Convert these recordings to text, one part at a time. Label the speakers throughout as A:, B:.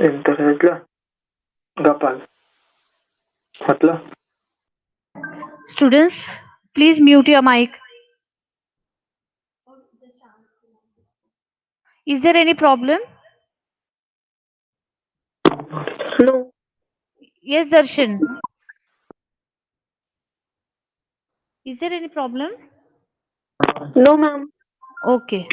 A: इंटरनेटला गपाल म्हटलं.
B: Students, please mute your mic. Is there any problem?
A: No.
B: Yes, Darshan. Is there any problem?
A: No, ma'am.
B: Okay.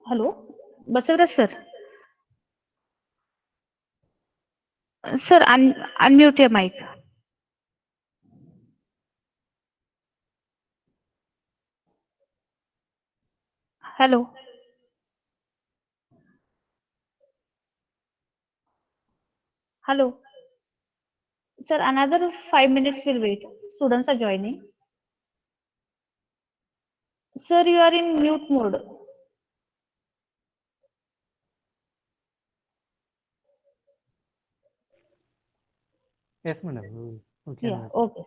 B: Hello, Basavaraj sir. Sir, unmute your mic. Hello. Hello. Sir, another 5 minutes will wait. Students are joining. Sir, you are in mute mode.
C: Yes, madam. We can
B: Yeah,
C: wait.
B: okay.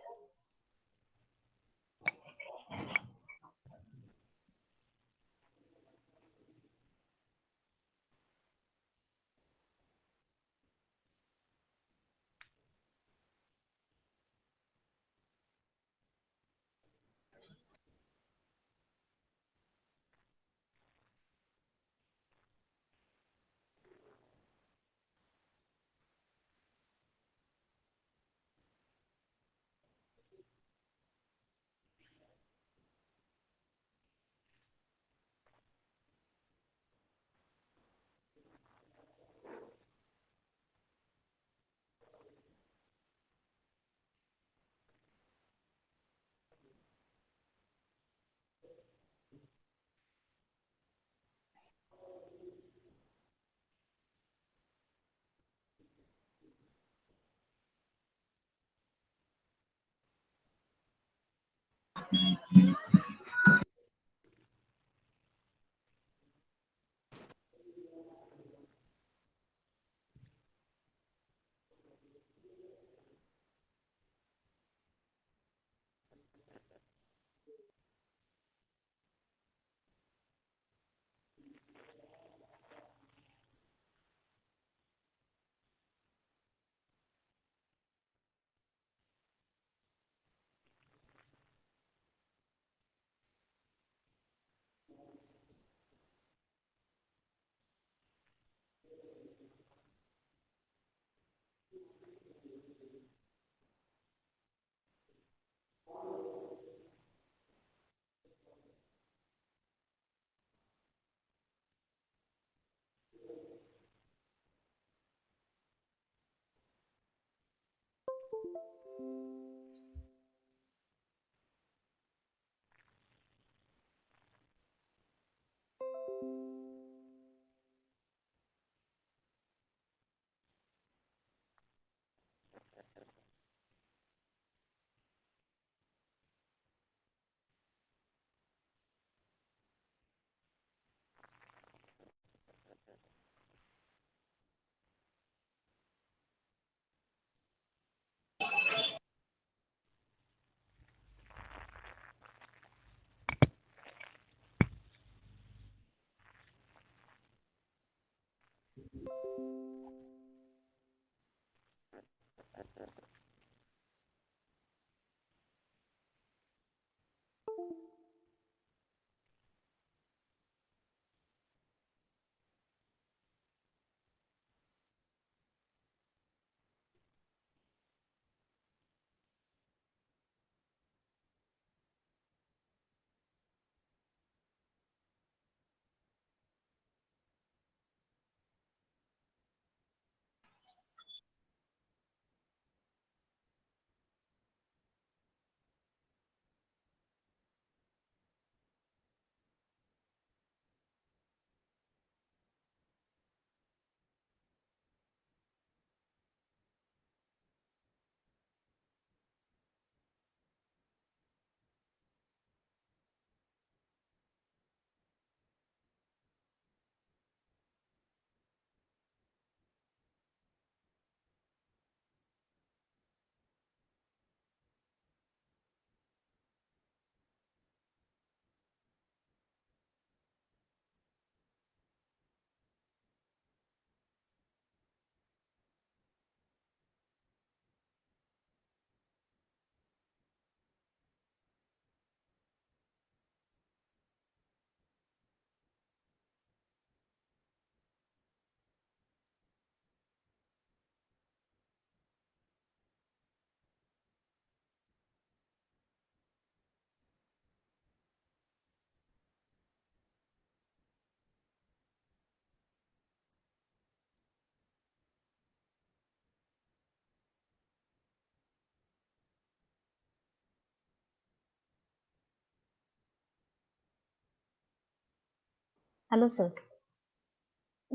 B: Hello, sir.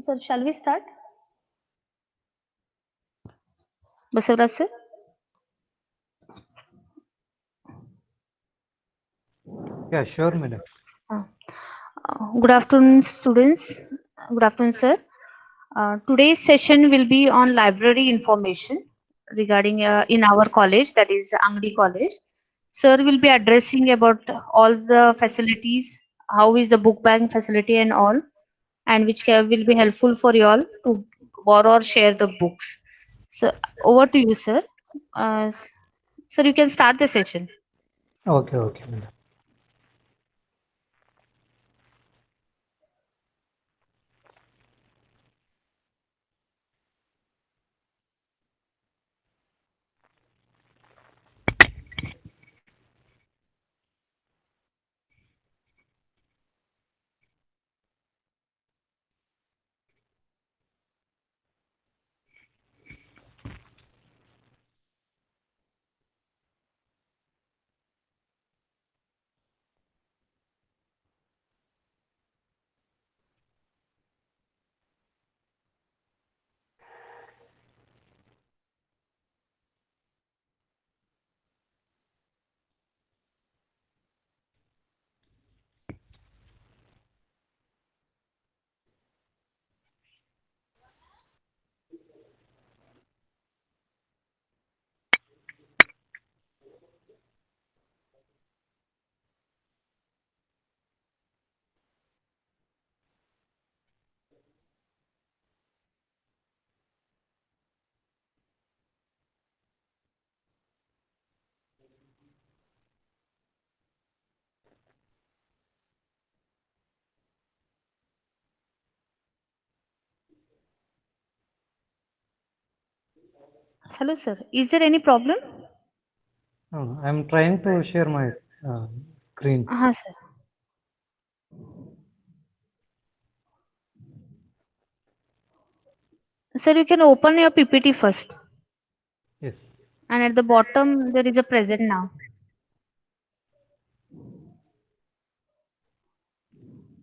B: Sir, shall we start? Basavraj, sir.
C: Yeah, sure, madam.
B: Uh, Good afternoon, students. Good afternoon, sir. Today's session will be on library information regarding in our college, that is Angdi College. Sir will be addressing about all the facilities, how is the book bank facility and all, and which will be helpful for you all to borrow or share the books. So over to you, sir. Sir, you can start the session.
C: Okay, okay, madam.
B: Hello, sir. Is there any problem?
C: No, I'm trying to share my uh, screen.
B: Sir. Sir, you can open your PPT first.
C: Yes.
B: And at the bottom, there is a present now.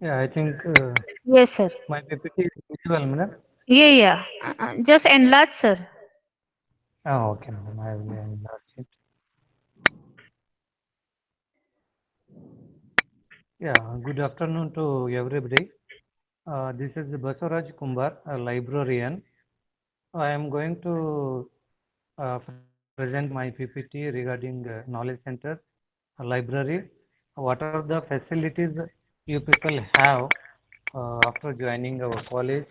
C: Yeah, I think
B: Yes, sir.
C: my PPT is visual, madam.
B: Yeah, yeah. Just enlarge, sir.
C: Oh, okay, madam. I will enlarge it. Yeah, good afternoon to everybody. This is Basavaraj Kumbar, a librarian. I am going to present my PPT regarding knowledge center, library. What are the facilities you people have after joining our college?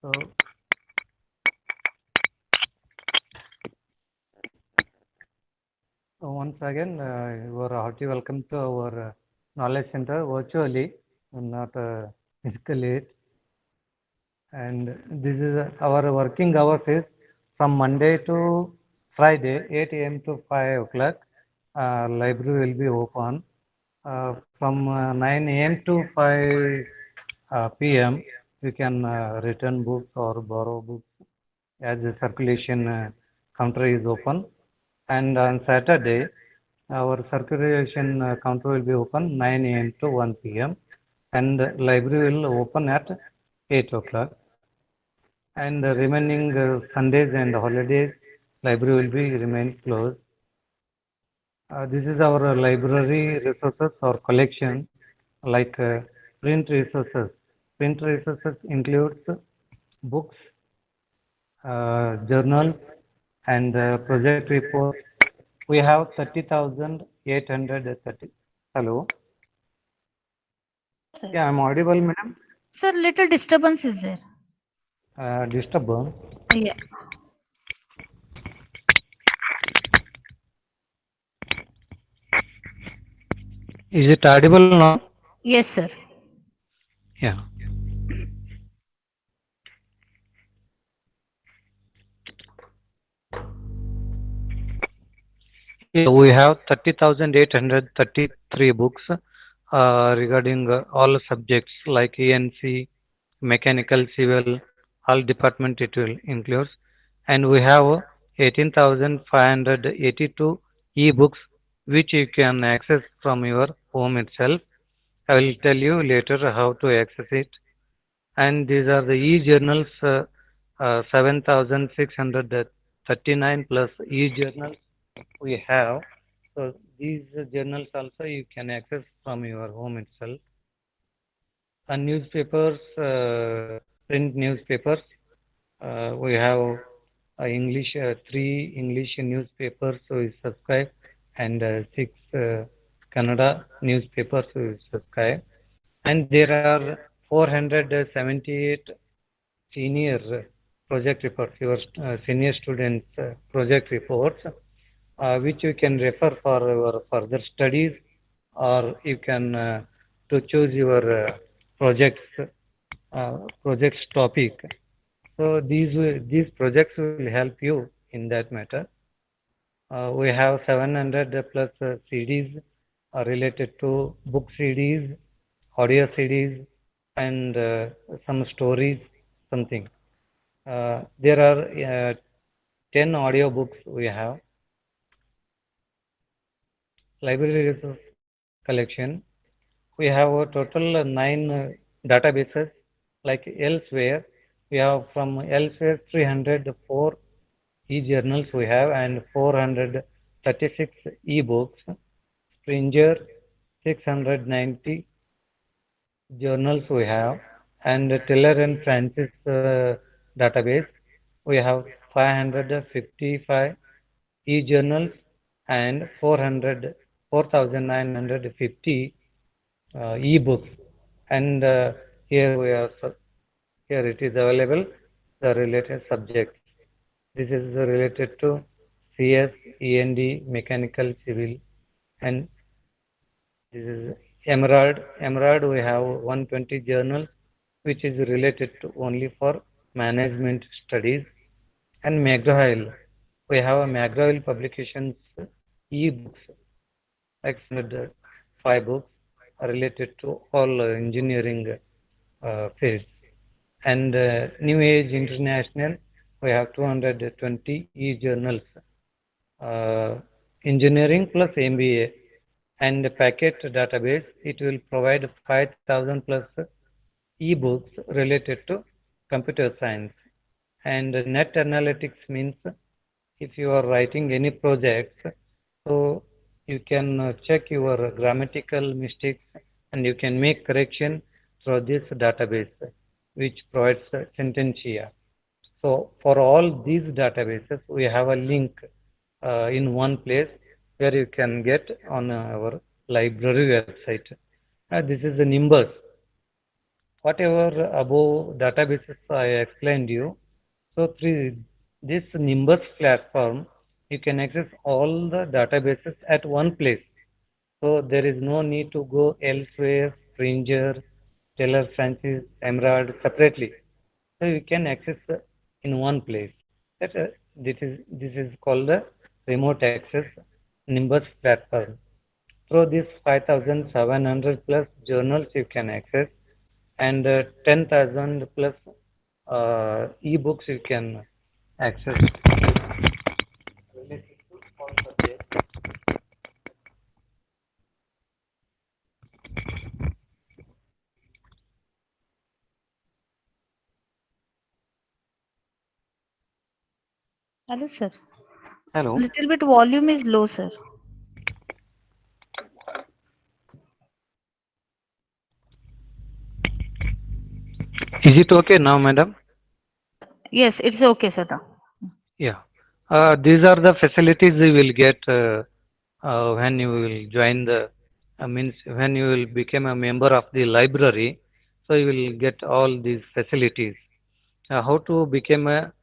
C: So, once again, you are hearty welcome to our knowledge center virtually, and not physically. And this is our working hours is from Monday to Friday, 8 a.m. to 5 o'clock. Library will be open from 9 a.m. to 5 p.m. You can return books or borrow books as the circulation counter is open. And on Saturday, our circulation counter will be open 9 a.m. to 1 p.m. and library will open at 8 o'clock. And the remaining Sundays and holidays, library will be remain closed. This is our library resources or collection, like print resources. Print resources includes books, journals, and project reports. We have 30,830. Hello.
B: Yes, sir.
C: Yeah, I'm audible, madam.
B: Sir, little disturbance is there.
C: Disturbance.
B: Yeah.
C: Is it audible now?
B: Yes, sir.
C: Yeah. Yeah, we have 30,833 books regarding all subjects like ENC, mechanical, civil, all department it will includes. And we have 18,582 e-books which you can access from your home itself. I will tell you later how to access it. And these are the e-journals, 7,639 plus e-journals we have. So these journals also you can access from your home itself. And newspapers, print newspapers, we have English, three English newspapers we subscribe, and six Kannada newspapers we subscribe. And there are 478 senior project reports, your senior students project reports, which you can refer for your further studies, or you can to choose your projects topic. So these projects will help you in that matter. We have 700 plus CDs related to book CDs, audio CDs, and some stories, something. There are 10 audio books we have. Library resource collection. We have a total 9 databases. Like elsewhere, we have from elsewhere 304 e-journals we have, and 436 e-books. Springer 690 journals we have, and Taylor and Francis database we have 555 e-journals and 4,950 e-books, and here we are here it is available the related subjects. This is related to CS, END, mechanical, civil, and this is Emerald. Emerald, we have 120 journals, which is related to only for management studies. And McGraw-Hill, we have a McGraw-Hill publications e-books, like 5 books related to all engineering fields. And New Age International, we have 220 e-journals, engineering plus MBA. And the packet database, it will provide 5,000 plus e-books related to computer science. And net analytics means if you are writing any project, so you can check your grammatical mistakes and you can make correction through this database, which provides sententia. So for all these databases, we have a link in one place where you can get on our library website. This is the Nimbus. Whatever above databases I explained you, so through this Nimbus platform, you can access all the databases at one place. So there is no need to go elsewhere, Springer, Taylor, Francis, Emerald separately. So you can access in one place. This is called the remote access Nimbus platform. Through this 5,700 plus journals you can access, and 10,000 plus e-books you can access.
B: Hello, sir.
C: Hello.
B: Little bit volume is low, sir.
C: Is it okay now, madam?
B: Yes, it's okay, sir. Now.
C: Yeah. These are the facilities you will get when you will join the, means when you will become a member of the library. So you will get all these facilities. How to become a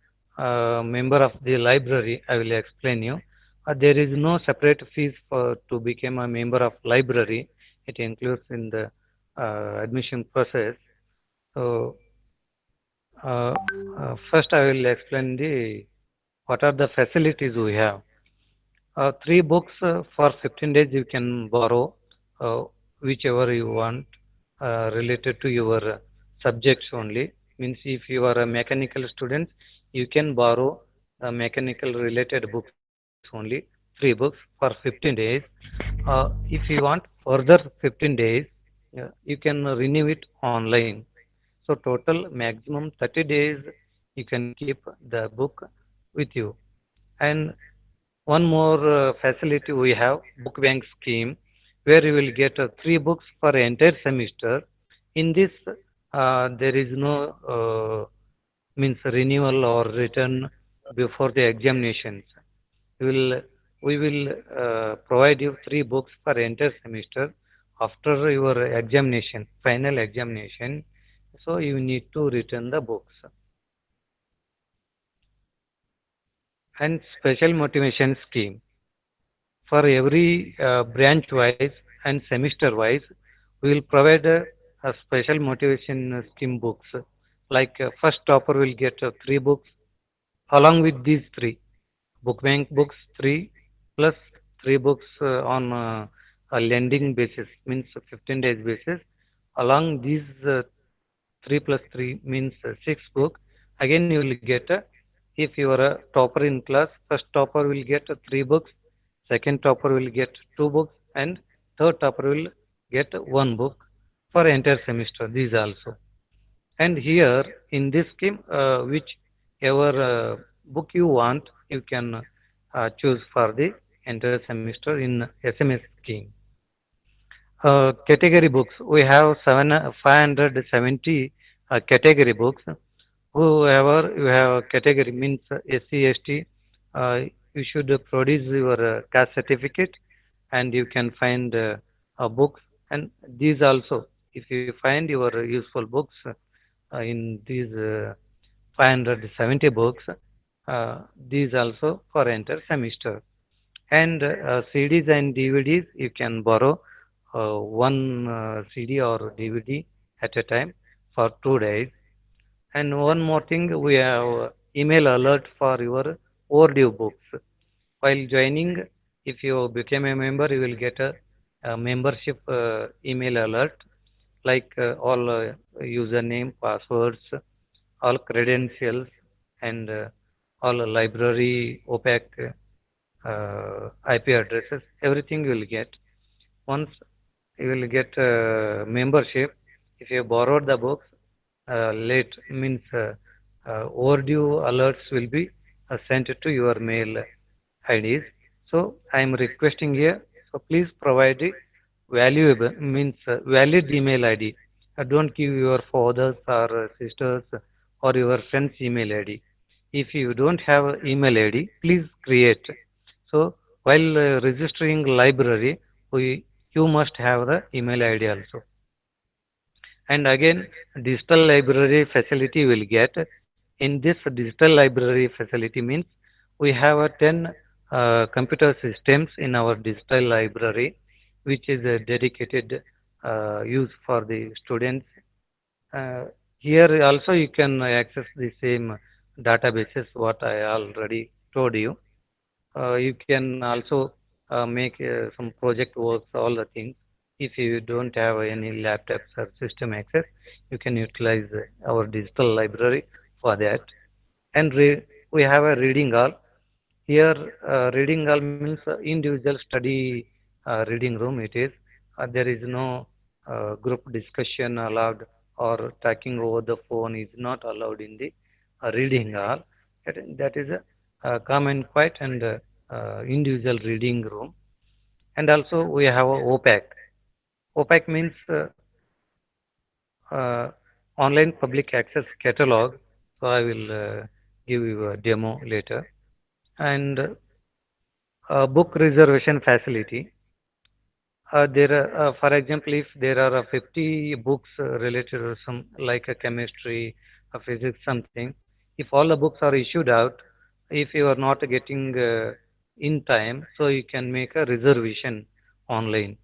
C: member of the library, I will explain you. There is no separate fees for to become a member of library. It includes in the admission process. So first I will explain the what are the facilities we have. 3 books for 15 days you can borrow, uh, whichever you want, related to your subjects only. Means if you are a mechanical student, you can borrow mechanical related books only, 3 books for 15 days. If you want further 15 days, you can renew it online. So total maximum 30 days you can keep the book with you. And one more facility we have, book bank scheme, where you will get three books for entire semester. In this, there is no means renewal or return before the examinations. We will we will provide you three books for entire semester after your examination, final examination. So you need to return the books. And special motivation scheme for every branch wise and semester wise, we will provide a special motivation scheme books. Like first topper will get three books along with these three book bank books, three plus three books on a lending basis, means 15 days basis. Along these 3 plus 3 means 6 book. Again you will get if you are a topper in class, first topper will get 3 books, second topper will get 2 books, and third topper will get 1 book for entire semester. These also. And here in this scheme, whichever book you want, you can choose for the entire semester in SMS scheme. Category books. We have 570 category books. Whoever you have a category means SC, ST, you should produce your caste certificate and you can find books. And these also, if you find your useful books in these 570 books, these also for entire semester. And CDs and DVDs, you can borrow one CD or DVD at a time for 2 days. And one more thing, we have email alert for your overdue books. While joining, if you become a member, you will get a membership email alert, like all username, passwords, all credentials, and all library opaque IP addresses. Everything you will get. Once you will get membership, if you borrowed the books, late means overdue alerts will be sent to your mail IDs. So I am requesting here. So please provide the valuable means valid email ID. Don't give your father's or sisters or your friend's email ID. If you don't have an email ID, please create. So while registering library, you must have the email ID also. And again, digital library facility will get. In this digital library facility means we have a 10 computer systems in our digital library, which is a dedicated use for the students. Uh, Here also you can access the same databases what I already told you. You can also make some project works, all the things. If you don't have any laptops or system access, you can utilize our digital library for that. And we have a reading hall. Here, reading hall means individual study reading room. It is. There is no group discussion allowed or talking over the phone is not allowed in the reading hall. That is a calm and quiet and individual reading room. And also we have a OPAC. OPAC means uh, online public access catalog. So I will give you a demo later. And book reservation facility. For example, if there are 50 books related to some like a chemistry, a physics, something, if all the books are issued out, if you are not getting in time, so you can make a reservation online.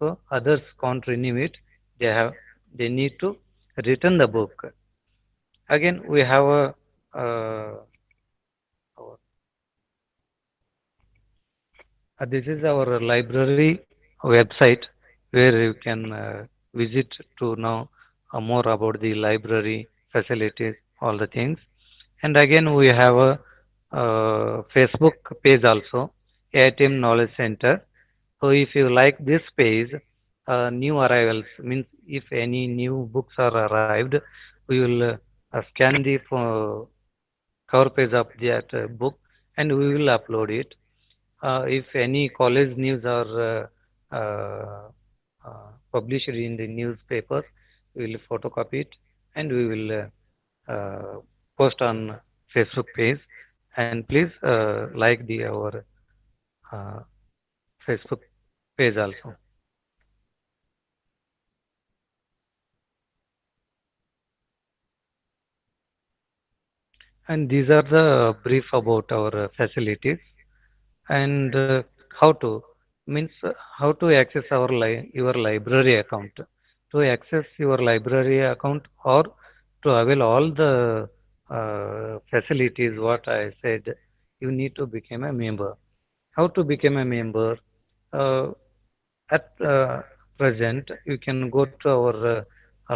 C: So others can't renew it. They need to return the book. Again, we have a this is our library website where you can visit to know more about the library facilities, all the things. And again, we have a Facebook page also, AITM Knowledge Center. So if you like this page, new arrivals, means if any new books are arrived, we will scan the cover page of that book and we will upload it. If any college news are published in the newspapers, we will photocopy it and we will post on Facebook page. And please like the our uh, Facebook page also. And these are the brief about our facilities and how to means how to access our your library account. To access your library account or to avail all the facilities what I said, you need to become a member. How to become a member? Uh, at present, you can go to our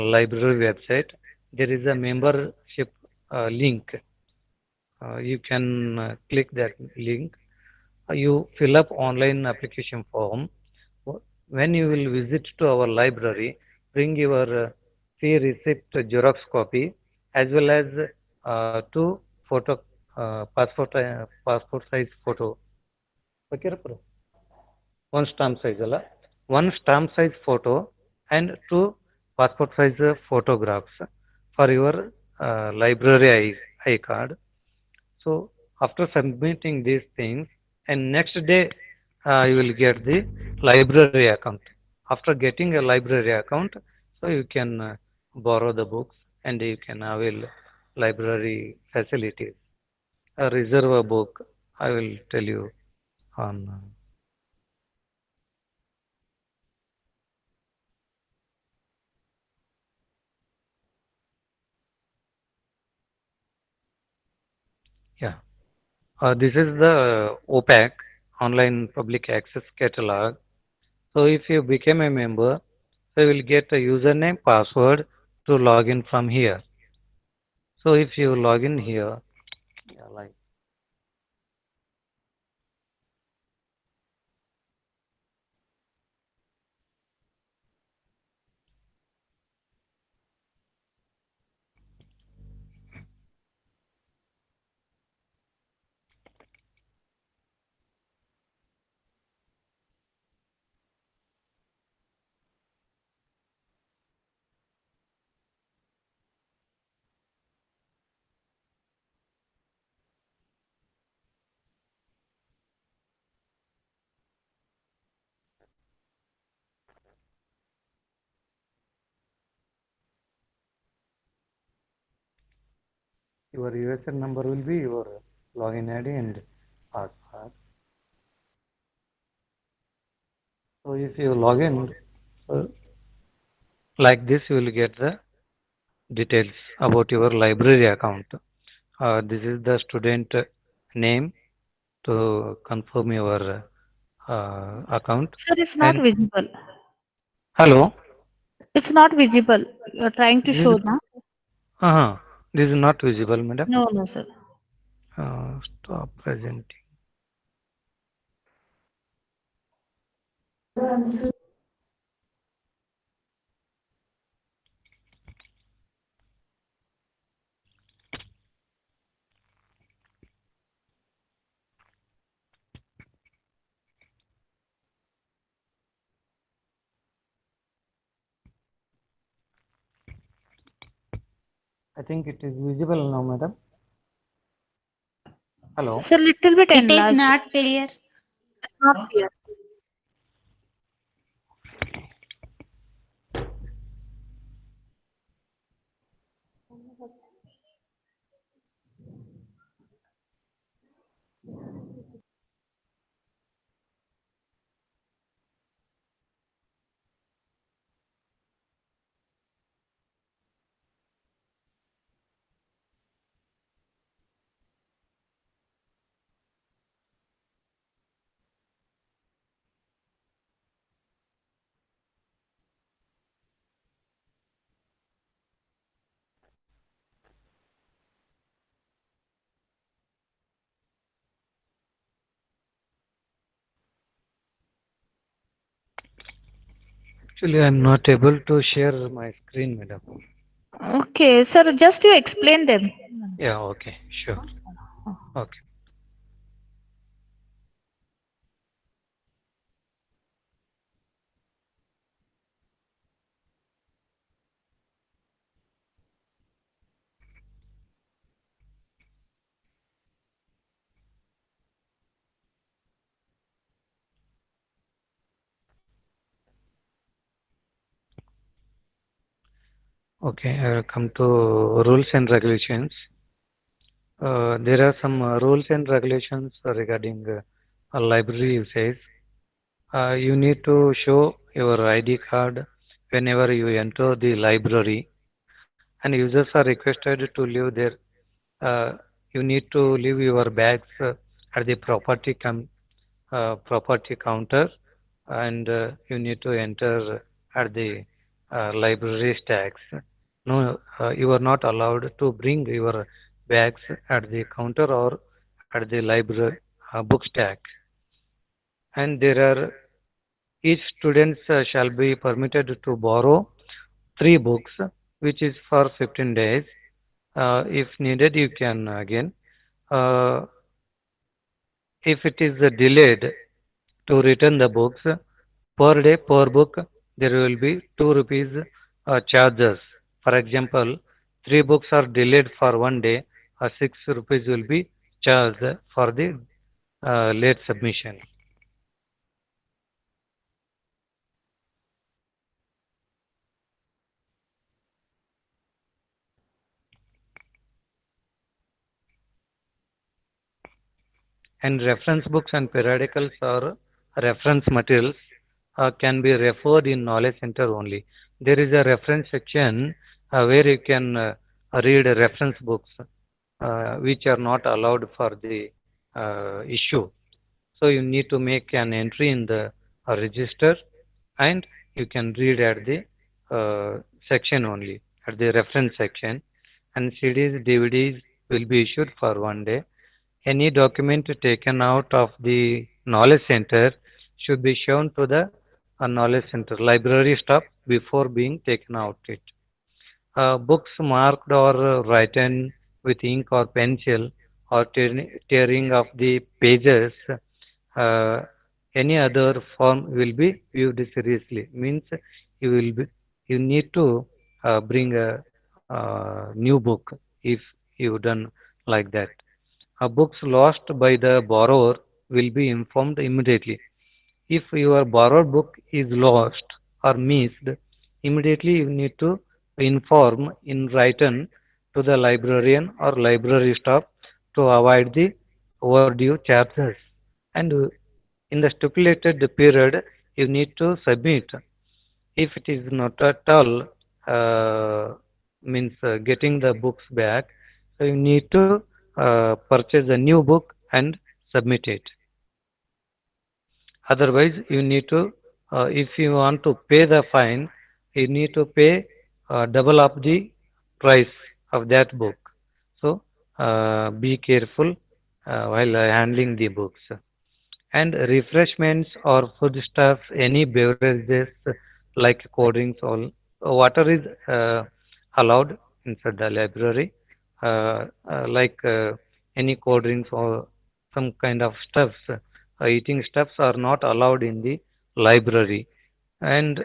C: library website. There is a membership link. You can click that link. You fill up online application form. When you will visit to our library, bring your fee receipt xerox copy as well as two photo passport size photo. Okay, one stamp size ಅಲ್ಲ one stamp size photo and two passport size photographs for your library I card. So after submitting these things, and next day you will get the library account. After getting a library account, so you can borrow the books and you can avail library facilities. Reserve a book. I will tell you on. Yeah. This is the OPAC, Online Public Access Catalog. So if you become a member, so you will get a username, password to log in from here. So if you log in here, yeah, like your USN number will be your login ID and password. So if you log in, so like this, you will get the details about your library account. This is the student name to confirm your account.
B: Sir, it's not
C: And
B: visible.
C: hello,
B: It's not visible. You're trying to
C: this is
B: show now.
C: this is not visible, madam.
B: No, no, sir.
C: Stop presenting. I think it is visible now, madam. Hello.
B: Sir, little bit
D: It is
B: enlarged.
D: not clear.
B: It's not clear.
C: Actually, I'm not able to share my screen, madam.
B: Okay, sir, just you explain them.
C: Yeah, okay, sure. Okay. Okay, come to rules and regulations. There are some rules and regulations regarding library usage. You need to show your ID card whenever you enter the library, and users are requested to leave their. Uh, you need to leave your bags at the property counter, and you need to enter at the library stacks. No, you are not allowed to bring your bags at the counter or at the library book stack. And there are each student shall be permitted to borrow three books, which is for 15 days. If needed, you can again. Uh, if it is delayed to return the books, per day per book, there will be 2 rupees charges. For example, three books are delayed for one day, 6 rupees will be charged for the late submission. And reference books and periodicals or reference materials can be referred in knowledge center only. There is a reference section where you can read reference books which are not allowed for the issue. So you need to make an entry in the register, and you can read at the section only, at the reference section. And CDs, DVDs will be issued for one day. Any document taken out of the knowledge center should be shown to the knowledge center library staff before being taken out it. Books marked or written with ink or pencil or tearing of the pages, uh, any other form will be viewed seriously. Means you will be, you need to bring a new book if you done like that. Books lost by the borrower will be informed immediately. If your borrowed book is lost or missed, immediately you need to inform in written to the librarian or library staff to avoid the overdue charges. And in the stipulated period, you need to submit. If it is not at all means getting the books back, so you need to purchase a new book and submit it. Otherwise, you need to, if you want to pay the fine, you need to pay double of the price of that book. So, be careful while handling the books. And refreshments or foodstuffs, any beverages like cold drinks, all water is allowed inside the library, like any cold drinks or some kind of stuffs, eating stuffs are not allowed in the library. And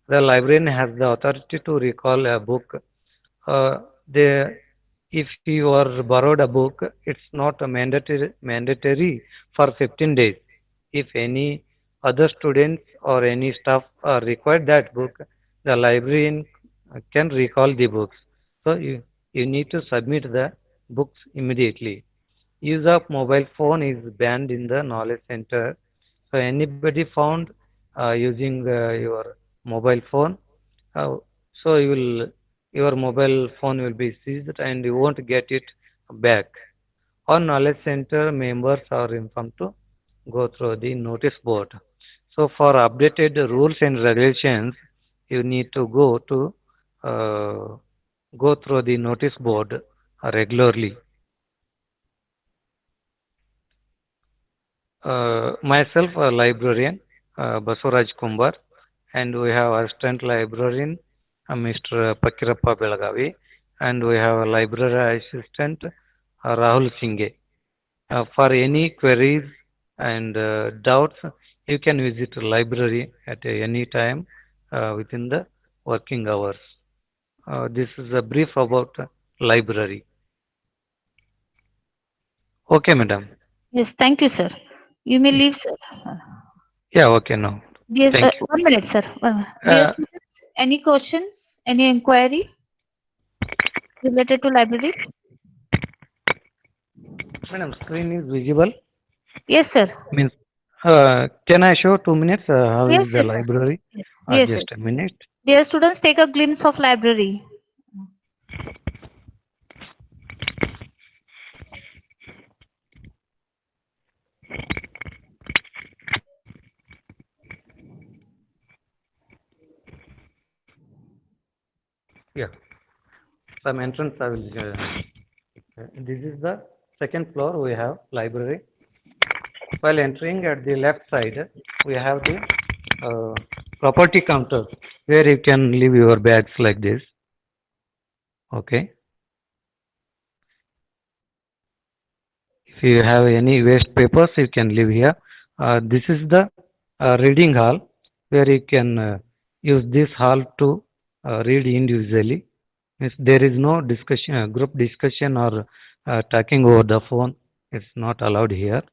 C: the librarian has the authority to recall a book. The if you are borrowed a book, it's not a mandatory for 15 days. If any other students or any staff require that book, the librarian can recall the books. So you need to submit the books immediately. Use of mobile phone is banned in the knowledge center. So anybody found using your mobile phone, uh, so your mobile phone will be seized and you won't get it back. All knowledge center members are informed to go through the notice board. So for updated rules and regulations, you need to uh, go through the notice board regularly. Myself, a librarian, Basuraj Kumbar, and we have assistant librarian Mr. Pakirappa Belagavi, and we have a library assistant Rahul Singhe. For any queries and doubts, you can visit the library at any time within the working hours. This is a brief about library. Okay, madam.
B: Yes, thank you, sir. You may leave, sir.
C: Yeah, okay, no.
B: Dear,
C: Thank you.
B: 1 minute, sir. Dear
C: Uh,
B: students, any questions, any inquiry related to library?
C: Madam, screen is visible.
B: Yes, sir.
C: Means, can I show 2 minutes? How is
B: Yes,
C: the
B: yes, sir.
C: library?
B: Yes, yes,
C: Just
B: yes.
C: a minute.
B: Dear students, take a glimpse of library.
C: Yeah, some entrance I will. This is the second floor. We have library. While entering at the left side, we have the uh, property counter where you can leave your bags like this. Okay. If you have any waste papers, you can leave here. This is the reading hall where you can use this hall to read individually. Means there is no discussion, group discussion or talking over the phone. It's not allowed here.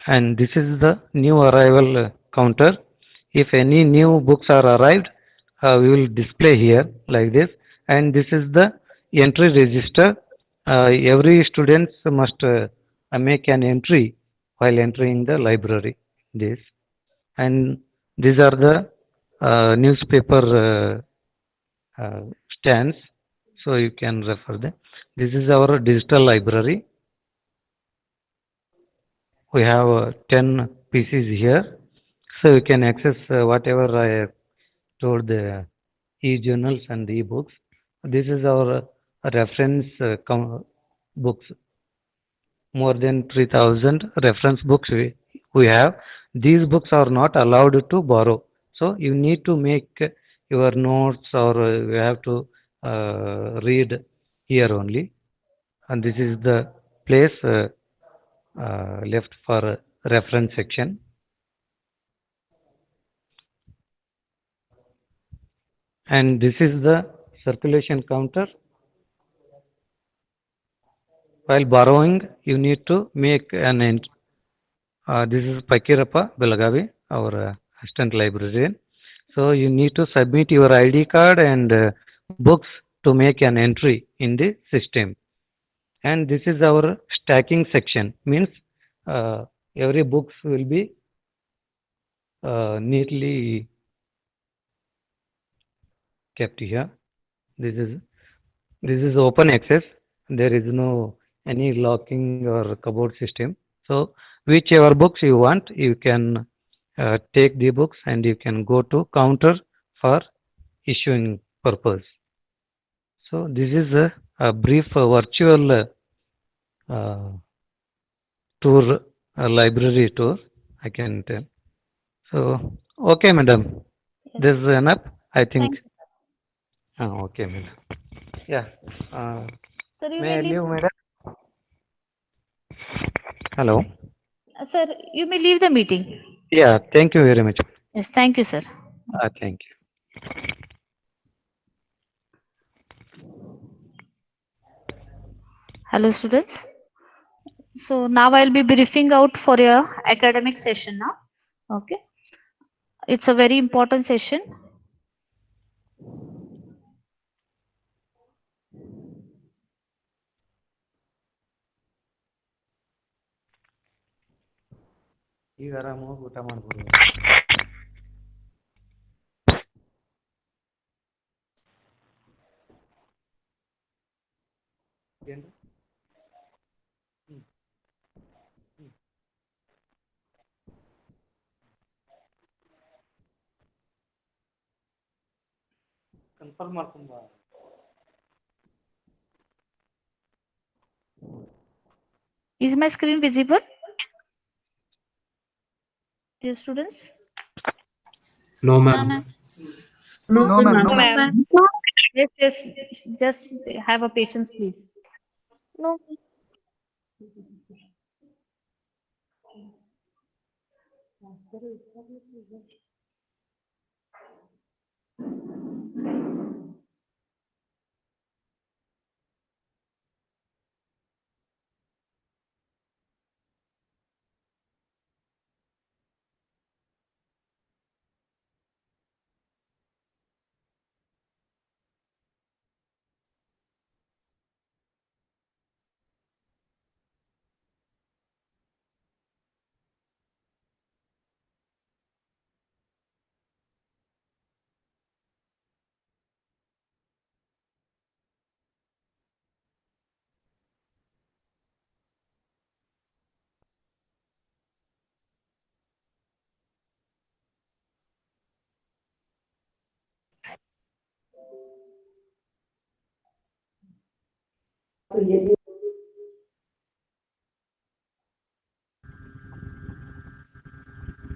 C: And this is the new arrival counter. If any new books are arrived, we will display here like this. And this is the entry register. Every student must make an entry while entering the library. This and these are the newspaper stands. So you can refer them. This is our digital library. We have 10 pieces here, so you can access whatever I told the e-journals and e-books. This is our reference books. More than 3,000 reference books we have. These books are not allowed to borrow. So you need to make your notes or you have to read here only. And this is the place left for reference section. And this is the circulation counter. While borrowing, you need to make an entry. This is Pakirappa Belagavi, our assistant librarian. So you need to submit your ID card and books to make an entry in the system. And this is our stacking section. Means every books will be neatly kept here. This is This is open access. There is no any locking or cupboard system. So whichever books you want, you can take the books and you can go to counter for issuing purpose. So this is a brief virtual tour, library tour, I can tell. So, okay, madam.
B: Yes.
C: This is enough, I think.
B: Thank you.
C: Okay, madam. Yeah. Uh,
B: Sir, you
C: may
B: may
C: I
B: leave.
C: leave, madam? Hello.
B: Sir, you may leave the meeting.
C: Yeah, thank you very much.
B: Yes, thank you, sir.
C: Thank you.
B: Hello, students. So now I'll be briefing out for your academic session now. Okay. It's a very important session.
C: ಈಗ ಆರಾಮ ಹೋಗಿ ಊಟ ಮಾಡ್ಬೋದು. ಏನ್ರಿ? Confirm ಮಾಡ್ಕೊಂಬ.
B: Is my screen visible? dear students?
D: No, ma'am.
A: No, ma'am.
E: No, ma'am.
B: Yes, yes, just have a patience, please.
E: No.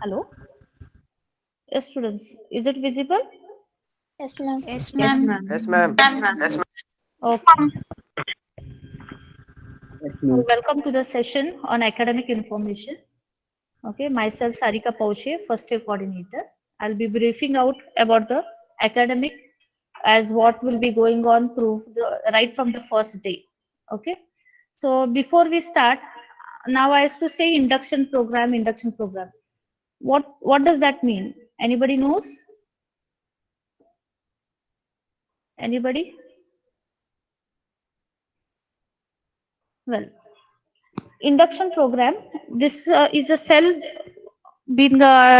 B: Hello? Yes, students, is it visible?
E: Yes, ma'am.
F: Yes,
A: Yes,
F: ma'am.
A: ma'am.
D: Yes, ma'am.
B: Okay. So welcome to the session on academic information. Okay, myself Sarika Paushe, first year coordinator. I'll be briefing out about the academic as what will be going on through right from the first day. Okay, so before we start, now I used to say induction program, induction program. What does that mean? Anybody knows? Anybody? Well, induction program. This is a cell being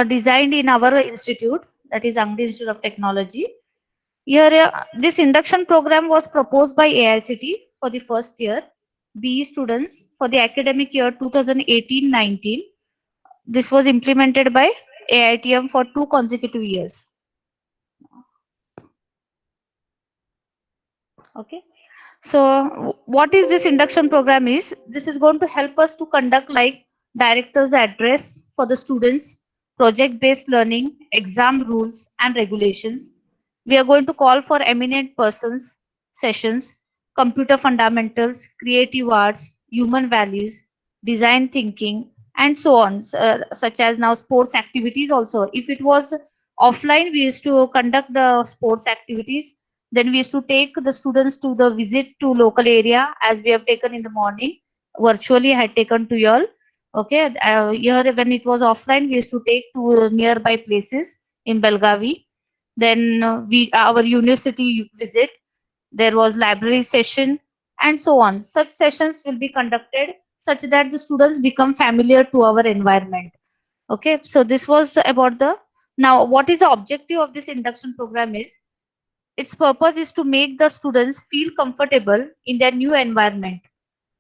B: designed in our institute, that is Angdi Institute of Technology. Here, this induction program was proposed by AICT for the first year BE students for the academic year 2018-19. This was implemented by AITM for 2 consecutive years. Okay. So what is this induction program is? This is going to help us to conduct like director's address for the students, project-based learning, exam rules and regulations. We are going to call for eminent persons sessions, computer fundamentals, creative arts, human values, design thinking, and so on, such as now sports activities also. If it was offline, we used to conduct the sports activities, then we used to take the students to the visit to local area as we have taken in the morning. Virtually, I had taken to you all. Okay, here when it was offline, we used to take to nearby places in Belgavi. Then we our university visit. There was library session and so on. Such sessions will be conducted such that the students become familiar to our environment. Okay, so this was about the now. What is the objective of this induction program is its purpose is to make the students feel comfortable in their new environment,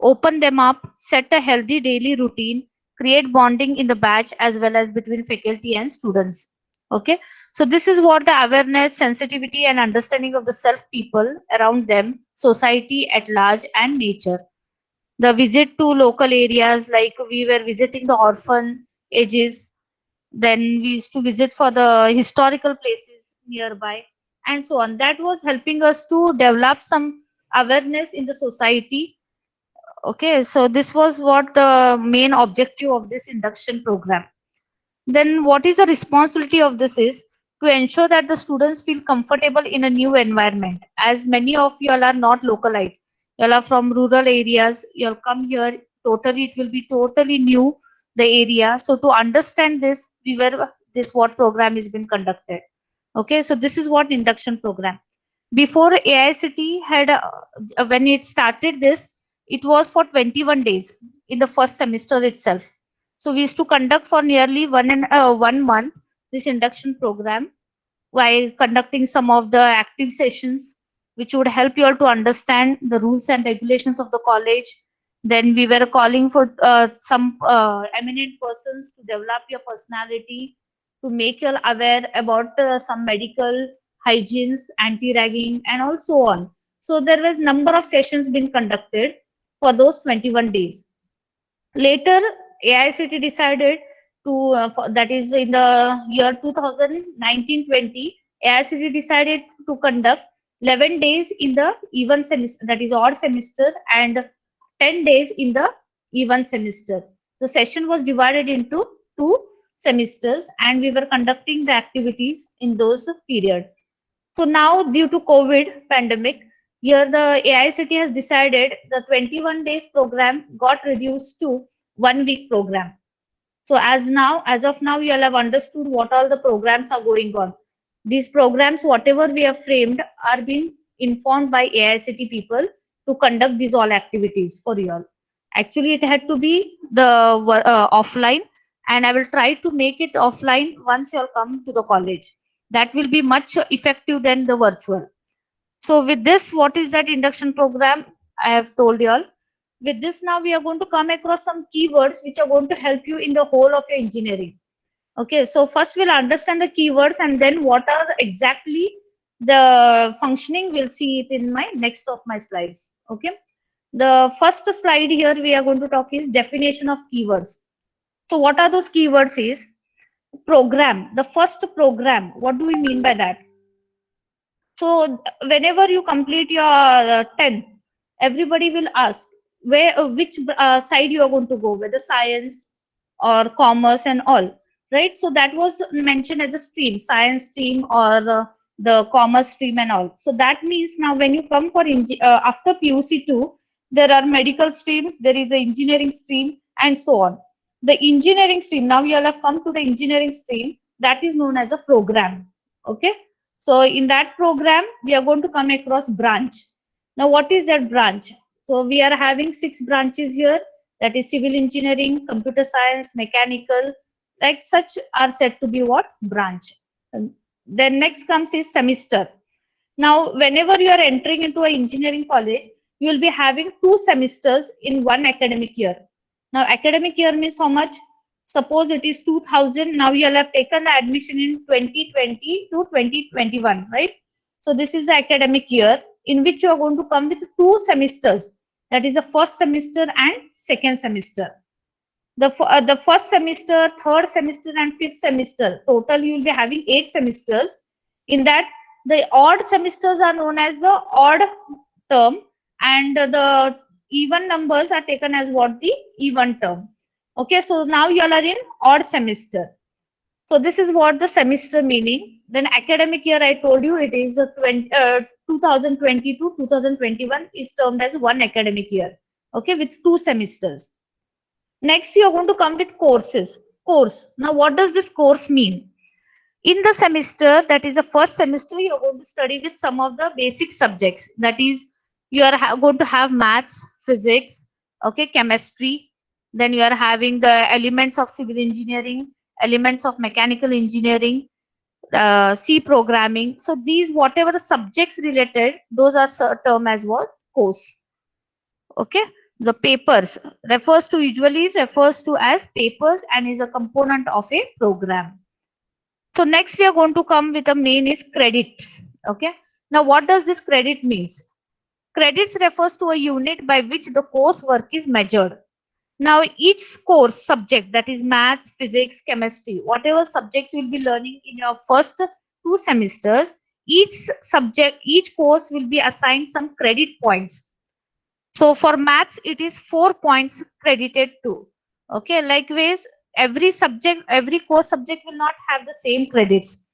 B: open them up, set a healthy daily routine, create bonding in the batch as well as between faculty and students. Okay, so this is what the awareness, sensitivity, and understanding of the self people around them, society at large, and nature. The visit to local areas, like we were visiting the orphan ages, then we used to visit for the historical places nearby and so on. That was helping us to develop some awareness in the society. Okay, so this was what the main objective of this induction program. Then what is the responsibility of this is to ensure that the students feel comfortable in a new environment, as many of you all are not localite, you all are from rural areas, you'll come here totally, it will be totally new, the area. So to understand this, we were this what program is been conducted. Okay, so this is what induction program. Before AICT had when it started this, it was for 21 days in the first semester itself. So we used to conduct for nearly 1 month this induction program while conducting some of the active sessions, which would help you all to understand the rules and regulations of the college. Then we were calling for some eminent persons to develop your personality, to make you all aware about some medical hygienes, anti-ragging, and also on. So there was number of sessions being conducted for those 21 days. Later, AICT decided that is in the year 2019-20, AICT decided to conduct 11 days in the even semester, that is odd semester, and 10 days in the even semester. The session was divided into 2 semesters, and we were conducting the activities in those period. So now, due to COVID pandemic, here the AICT has decided the 21 days program got reduced to 1 week program. So as of now, you all have understood what all the programs are going on. These programs, whatever we have framed, are being informed by AICT people to conduct these all activities for you all. Actually, it had to be the offline, and I will try to make it offline once you all come to the college. That will be much effective than the virtual. So with this, what is that induction program? I have told you all. With this, now we are going to come across some keywords which are going to help you in the whole of your engineering. Okay, so first we'll understand the keywords, and then what are exactly the functioning, we'll see it in my next of my slides. Okay, the first slide here we are going to talk is definition of keywords. So what are those keywords is program, the first program. What do we mean by that? So whenever you complete your 10th, everybody will ask where which side you are going to go, whether science or commerce and all, right? So that was mentioned as a stream, science stream or the commerce stream and all. So that means now when you come for after PUC2, there are medical streams, there is an engineering stream, and so on. The engineering stream, now you all have come to the engineering stream, that is known as a program. Okay. So in that program, we are going to come across branch. Now, what is that branch? So we are having 6 branches here. That is civil engineering, computer science, mechanical, like such are said to be what? Branch. And then next comes is semester. Now, whenever you are entering into an engineering college, you will be having 2 semesters in one academic year. Now, academic year means how much? Suppose it is 2000. Now you will have taken the admission in 2020 to 2021, right? So this is the academic year in which you are going to come with 2 semesters. That is the first semester and second semester. The first semester, third semester, and fifth semester. Total, you will be having 8 semesters. In that, the odd semesters are known as the odd term, and the even numbers are taken as what? The even term. Okay, so now you all are in odd semester. So this is what the semester meaning. Then academic year, I told you it is 2020 to 2021 is termed as one academic year. Okay, with 2 semesters. Next, you are going to come with courses. Course. Now, what does this course mean? In the semester, that is the first semester, you are going to study with some of the basic subjects. That is, you are going to have maths, physics, okay, chemistry. Then you are having the elements of civil engineering, elements of mechanical engineering, C programming. So these, whatever the subjects related, those are termed as what? Course. Okay. The papers usually refers to as papers and is a component of a program. So next we are going to come with the main is credits. Okay. Now what does this credit means? Credits refers to a unit by which the coursework is measured. Now each course subject, that is maths, physics, chemistry, whatever subjects you will be learning in your first 2 semesters, each course will be assigned some credit points. So for maths, it is 4 points credited to. Okay, likewise, every course subject will not have the same credits.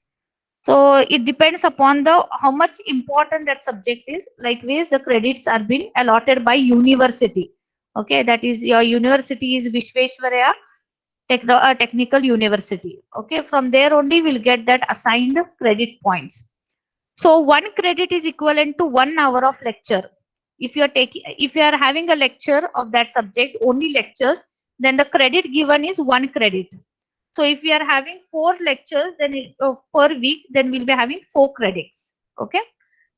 B: So it depends upon how much important that subject is. Likewise, the credits are being allotted by university. Okay, that is your university is Vishveshwaraya Technical University. Okay, from there only we'll get that assigned credit points. So 1 credit is equivalent to 1 hour of lecture. If you are having a lecture of that subject, only lectures, then the credit given is 1 credit. So if we are having 4 lectures, then per week, then we'll be having 4 credits. Okay.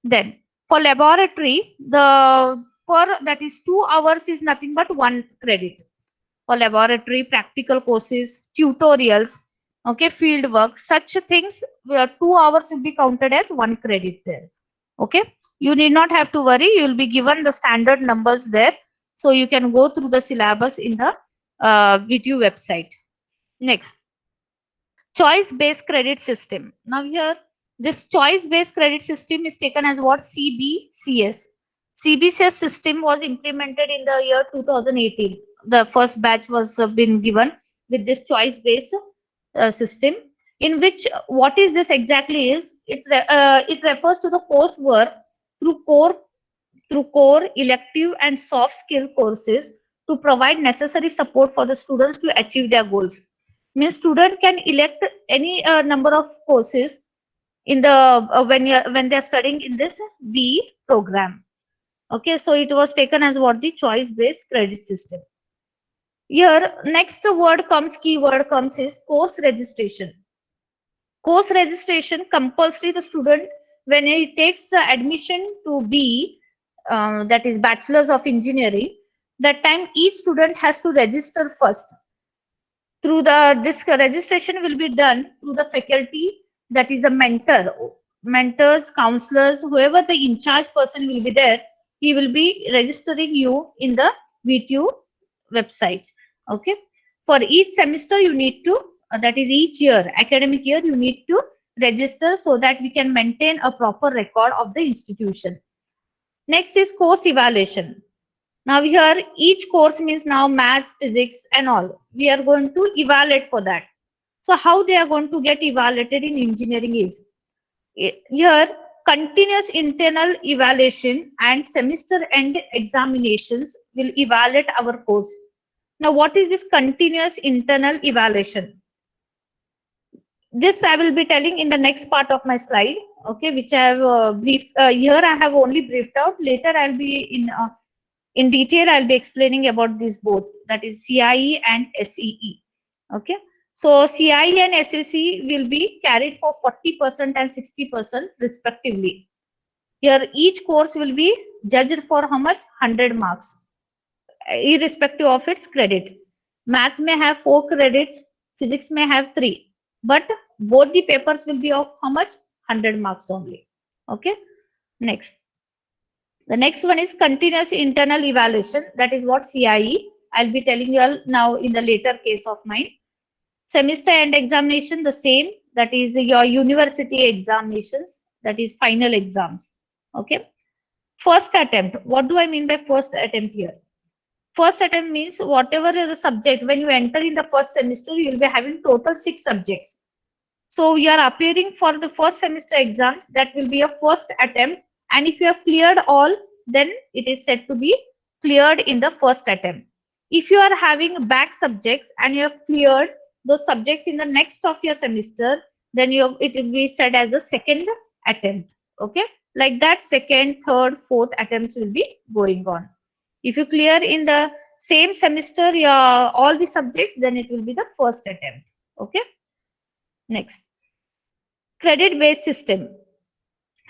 B: Then for laboratory, that is 2 hours is nothing but 1 credit. For laboratory, practical courses, tutorials, okay, field work, such things, 2 hours will be counted as 1 credit there. Okay, you need not have to worry, you will be given the standard numbers there, so you can go through the syllabus in the VTU website. Next, choice based credit system. Now here this choice based credit system is taken as what? CBCS. CBCS system was implemented in the year 2018. The first batch was been given with this choice based system, in which what is this exactly is it refers to the coursework through core, elective, and soft skill courses to provide necessary support for the students to achieve their goals. Means student can elect any number of courses in the when they are studying in this B program. Okay, so it was taken as what? The choice based credit system. Here next word comes, keyword comes is course registration. Course registration compulsory the student when he takes the admission to B, that is bachelor's of engineering. That time each student has to register first. Through this registration will be done through the faculty, that is a mentors, counselors, whoever the in charge person will be there. He will be registering you in the VTU website. Okay, for each semester you need to that is each year, academic year, you need to register so that we can maintain a proper record of the institution. Next is course evaluation. Now here each course means now maths, physics and all. We are going to evaluate for that. So how they are going to get evaluated in engineering is here continuous internal evaluation and semester end examinations will evaluate our course. Now what is this continuous internal evaluation? This I will be telling in the next part of my slide, okay, which I have here I have only briefed out. Later I'll be in detail, I'll be explaining about these both, that is CIE and SEE. Okay, so CIE and SSE will be carried for 40% and 60% respectively. Here each course will be judged for how much? 100 marks, irrespective of its credit. Maths may have 4 credits, physics may have 3, but both the papers will be of how much? 100 marks only. Okay, next. The next one is continuous internal evaluation. That is what CIE. I'll be telling you all now in the later case of mine. Semester end examination, the same. That is your university examinations. That is final exams. Okay. First attempt. What do I mean by first attempt here? First attempt means whatever is the subject, when you enter in the first semester, you will be having total 6 subjects. So you are appearing for the first semester exams. That will be a first attempt. And if you have cleared all, then it is said to be cleared in the first attempt. If you are having back subjects and you have cleared those subjects in the next of your semester, then it will be said as a second attempt. Okay, like that, second, third, fourth attempts will be going on. If you clear in the same semester all the subjects, then it will be the first attempt. Okay. Next, credit-based system.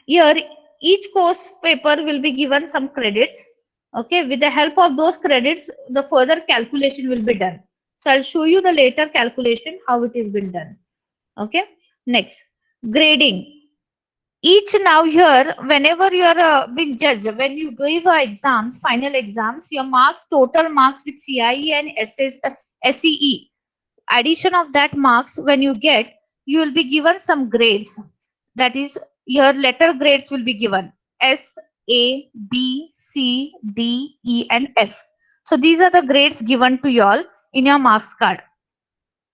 B: Here, each course paper will be given some credits. Okay, with the help of those credits, the further calculation will be done. So I'll show you the later calculation, how it is been done. Okay, next, grading. Each now here, whenever you are being judged, when you give exams, final exams, your marks, total marks with CIE and SEE, addition of that marks, when you get, you will be given some grades. That is, your letter grades will be given S, A, B, C, D, E and F. So these are the grades given to you all in your marks card.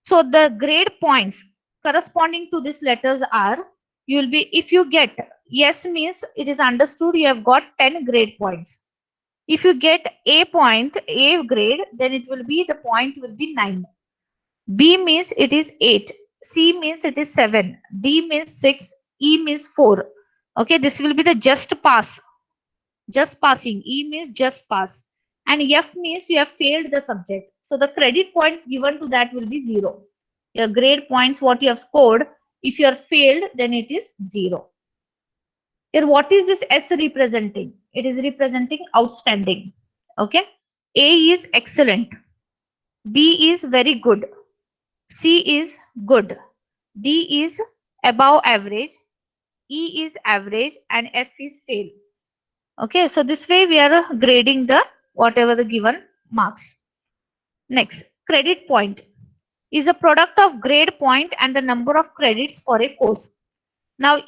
B: So the grade points corresponding to these letters are, you will be, if you get yes means it is understood you have got 10 grade points. If you get A grade, then it will be, the point will be 9. B means it is 8. C means it is 7. D means 6. E means 4. Okay, this will be the just pass. Just passing. E means just pass. And F means you have failed the subject. So the credit points given to that will be 0. Your grade points, what you have scored, if you are failed, then it is 0. Here, what is this S representing? It is representing outstanding. Okay. A is excellent. B is very good. C is good. D is above average. E is average and F is fail. Okay, so this way we are grading the whatever the given marks. Next, credit point. is a product of grade point and the number of credits for a course. Now,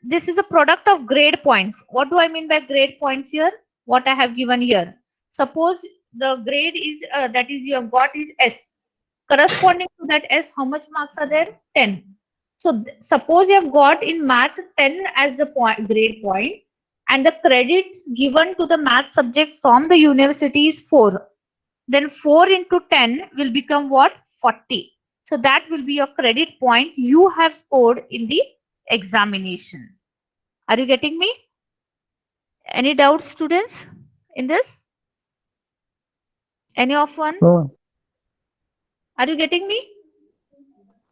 B: this is a product of grade points. What do I mean by grade points here? What I have given here. Suppose the grade is that is you have got is S. Corresponding to that S, how much marks are there? 10. So suppose you have got in maths 10 as the grade point, and the credits given to the math subject from the university is 4. Then 4 into 10 will become what? 40. So that will be your credit point you have scored in the examination. Are you getting me? Any doubts, students, in this? Any of one?
F: No.
B: Are you getting me?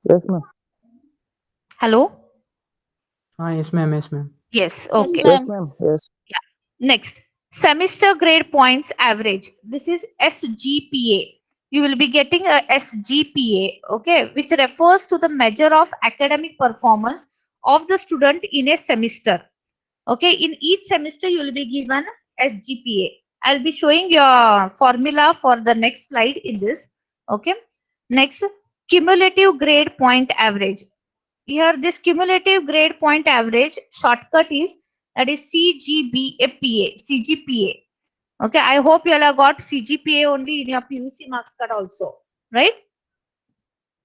F: Yes, ma'am.
B: Hello?
G: Yes, ma'am. Yes, ma'am.
B: Yes, okay.
E: Yes,
F: Yes, ma'am. Yes.
B: Next, semester grade points average. This is SGPA. You will be getting a SGPA, okay, which refers to the measure of academic performance of the student in a semester. Okay, in each semester you will be given SGPA. I'll be showing your formula for the next slide in this. Okay, next, cumulative grade point average. Here, this cumulative grade point average shortcut is that is CGPA. Okay, I hope you all have got CGPA only in your PUC marks card also, right?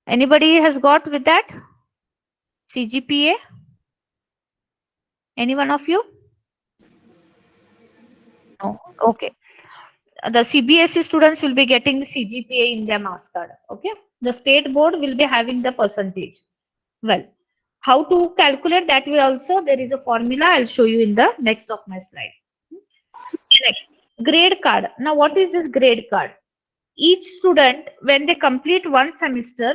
B: Anybody has got with that CGPA? Any one of you? No. Okay. The CBSE students will be getting the CGPA in their marks card. Okay. The state board will be having the percentage. Well, how to calculate that will also, there is a formula I'll show you in the next of my slide. Next, grade card. Now, what is this grade card? Each student, when they complete one semester,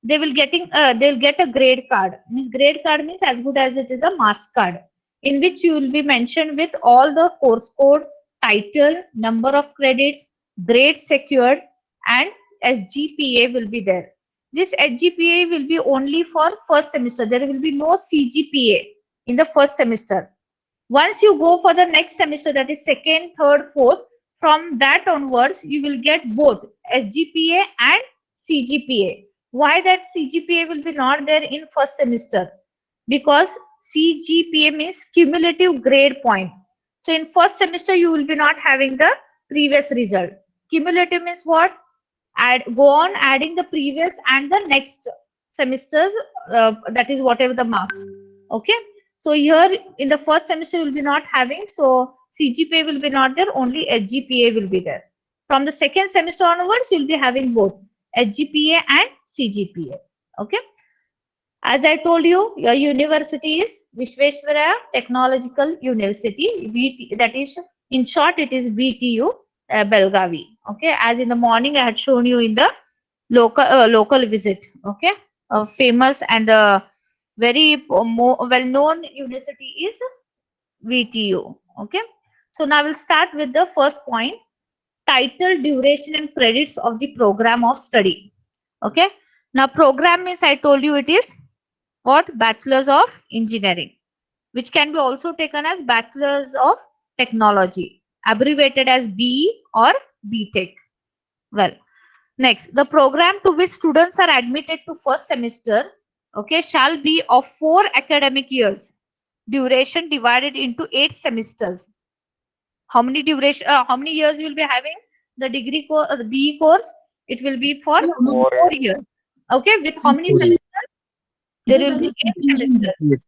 B: they'll get a grade card. Means grade card means as good as it is a marks card, in which you will be mentioned with all the course code, title, number of credits, grades secured, and SGPA will be there. This SGPA will be only for first semester. There will be no CGPA in the first semester. Once you go for the next semester, that is second, third, fourth, from that onwards, you will get both SGPA and CGPA. Why that CGPA will be not there in first semester? Because CGPA means cumulative grade point. So in first semester, you will be not having the previous result. Cumulative means what? Go on adding the previous and the next semesters, that is whatever the marks. Okay. So here in the first semester you will be not having, so CGPA will be not there, only SGPA will be there. From the second semester onwards, you will be having both SGPA and CGPA. Okay. As I told you, your university is Vishveshwaraya Technological University, VT, that is, in short, it is VTU Belgavi. Okay. As in the morning, I had shown you in the local visit. Okay. Famous and very well-known university is VTU. Okay. So now we'll start with the first point: title, duration, and credits of the program of study. Okay. Now program means, I told you, it is what? Bachelor's of Engineering, which can be also taken as Bachelor's of Technology, abbreviated as BE or BTech. Well, next, the program to which students are admitted to first semester, okay, shall be of 4 academic years, duration divided into 8 semesters. How many duration? How many years you will be having the degree course, the BE course? It will be for 4 years. Okay, with how many semesters? There will be 8 semesters.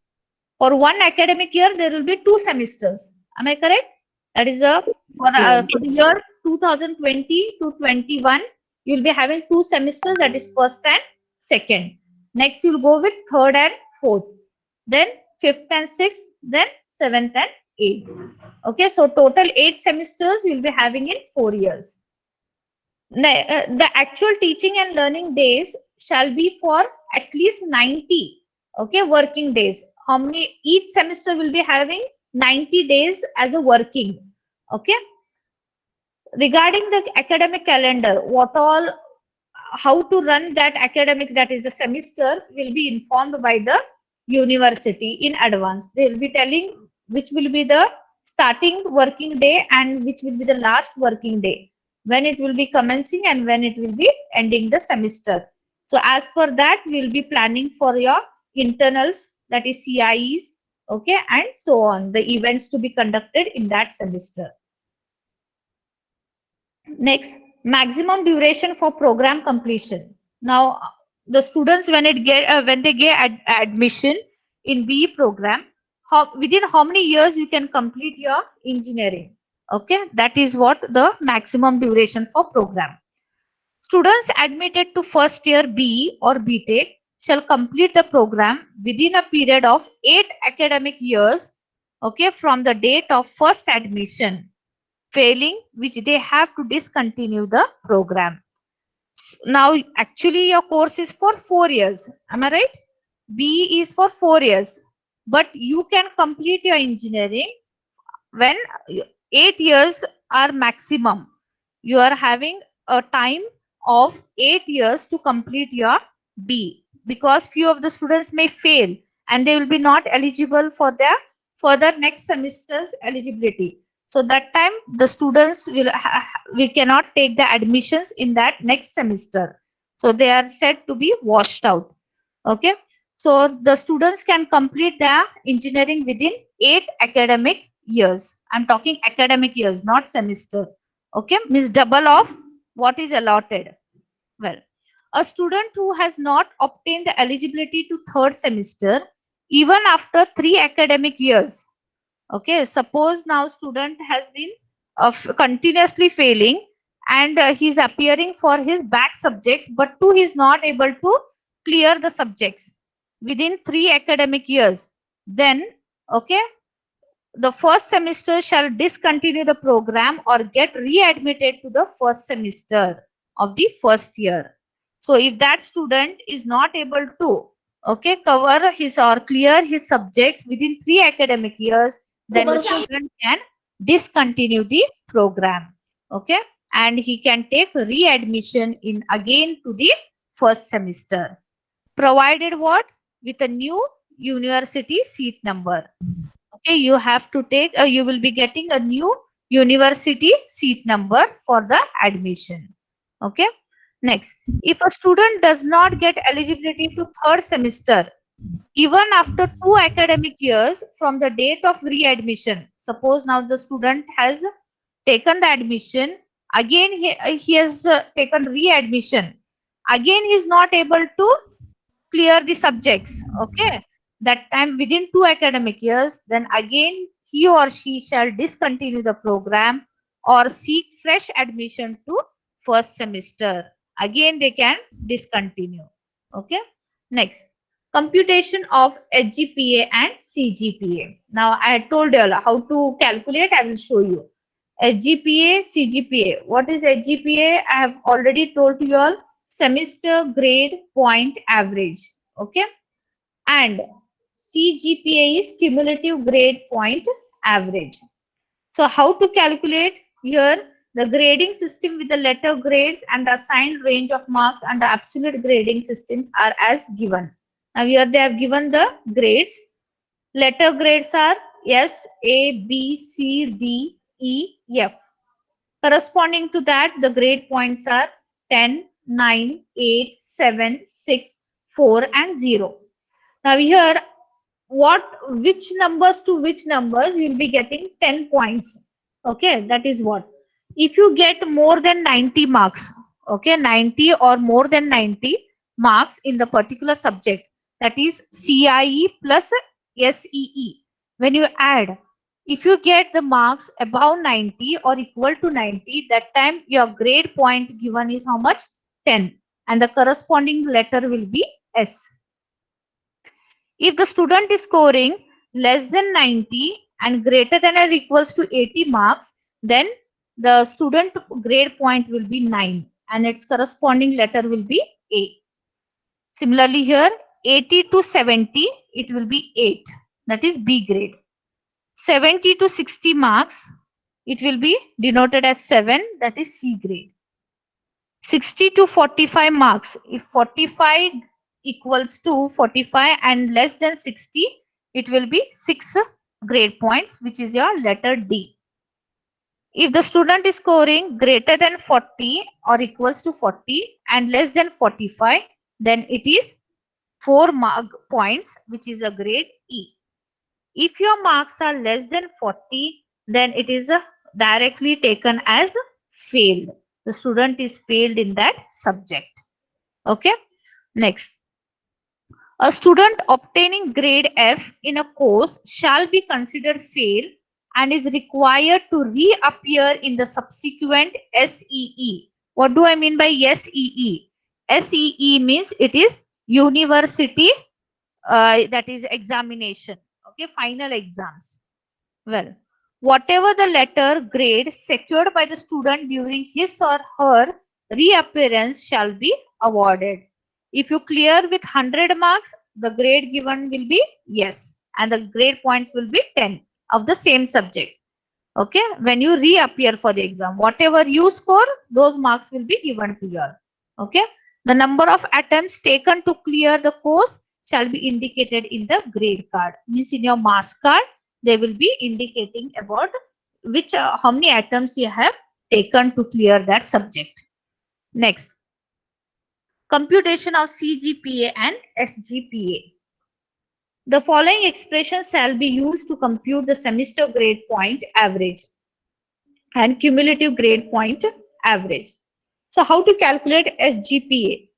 B: For one academic year, there will be 2 semesters. Am I correct? That is for the year 2020 to 21. You will be having 2 semesters, that is first and second. Next, you will go with third and fourth. Then fifth and sixth. Then seventh and eighth. Okay, so total 8 semesters you will be having in 4 years. The actual teaching and learning days shall be for at least 90, okay, working days. How many? Each semester will be having 90 days as a working. Okay. Regarding the academic calendar, what all, how to run that academic, that is the semester, will be informed by the university in advance. They will be telling which will be the starting working day and which will be the last working day, when it will be commencing and when it will be ending the semester. So as per that, we will be planning for your internals, that is CIEs, okay, and so on, the events to be conducted in that semester. Next, maximum duration for program completion. Now, the students when they get admission in BE program, within how many years you can complete your engineering? Okay, that is what the maximum duration for program. Students admitted to first year BE or BTech shall complete the program within a period of 8 academic years, okay, from the date of first admission. Failing which, they have to discontinue the program. Now, actually, your course is for 4 years. Am I right? BE is for 4 years, but you can complete your engineering when 8 years are maximum. You are having a time of 8 years to complete your B, because few of the students may fail and they will be not eligible for their further next semester's eligibility. So that time the students will we cannot take the admissions in that next semester. So they are said to be washed out. Okay. So the students can complete their engineering within 8 academic years. I'm talking academic years, not semester. Okay, means double of what is allotted. Well, a student who has not obtained the eligibility to third semester, even after 3 academic years. Okay, suppose now student has been continuously failing and he's appearing for his back subjects, but too he is not able to clear the subjects within 3 academic years. Then, okay, the first semester shall discontinue the program or get readmitted to the first semester of the first year. So if that student is not able to, okay, cover his or clear his subjects within 3 academic years, then the student can discontinue the program. Okay, and he can take readmission in again to the first semester, provided what, with a new university seat number. Okay, you have to take you will be getting a new university seat number for the admission. Okay, next, if a student does not get eligibility to third semester even after 2 academic years from the date of readmission, suppose now the student has taken the admission, again he has taken readmission, again he is not able to clear the subjects, okay, that time within 2 academic years, then again he or she shall discontinue the program or seek fresh admission to first semester. Again they can discontinue. Okay, next, computation of HGPA and CGPA. Now I had told you all how to calculate. I will show you HGPA, CGPA. What is HGPA? I have already told you all, semester grade point average. Okay, and CGPA is cumulative grade point average. So how to calculate? Here the grading system with the letter grades and the assigned range of marks and the absolute grading systems are as given. Now here they have given the grades. Letter grades are S, A, B, C, D, E, F. Corresponding to that, the grade points are 10, 9, 8, 7, 6, 4 and 0. Now here, which numbers to which numbers you will be getting 10 points. Okay, that is what. If you get more than 90 marks, okay, 90 or more than 90 marks in the particular subject, that is CIE plus SEE. When you add, if you get the marks above 90 or equal to 90, that time your grade point given is how much? 10. And the corresponding letter will be S. If the student is scoring less than 90 and greater than or equals to 80 marks, then the student grade point will be 9 and its corresponding letter will be A. Similarly here, 80 to 70, it will be 8. That is B grade. 70 to 60 marks, it will be denoted as 7. That is C grade. 60 to 45 marks, if 45 equals to 45 and less than 60, it will be 6 grade points, which is your letter D. If the student is scoring greater than 40 or equals to 40 and less than 45, then it is 4 mark points, which is a grade E. If your marks are less than 40, then it is directly taken as failed. The student is failed in that subject. Okay. Next. A student obtaining grade F in a course shall be considered fail and is required to reappear in the subsequent SEE. What do I mean by SEE? SEE means it is university, that is examination. Okay, final exams. Well, whatever the letter grade secured by the student during his or her reappearance shall be awarded. If you clear with 100 marks, the grade given will be yes, and the grade points will be 10 of the same subject. Okay, when you reappear for the exam, whatever you score, those marks will be given to you. Okay, the number of attempts taken to clear the course shall be indicated in the grade card. Means in your marks card, they will be indicating about which how many attempts you have taken to clear that subject. Next, computation of CGPA and SGPA. The following expression shall be used to compute the semester grade point average and cumulative grade point average. So how to calculate SGPA?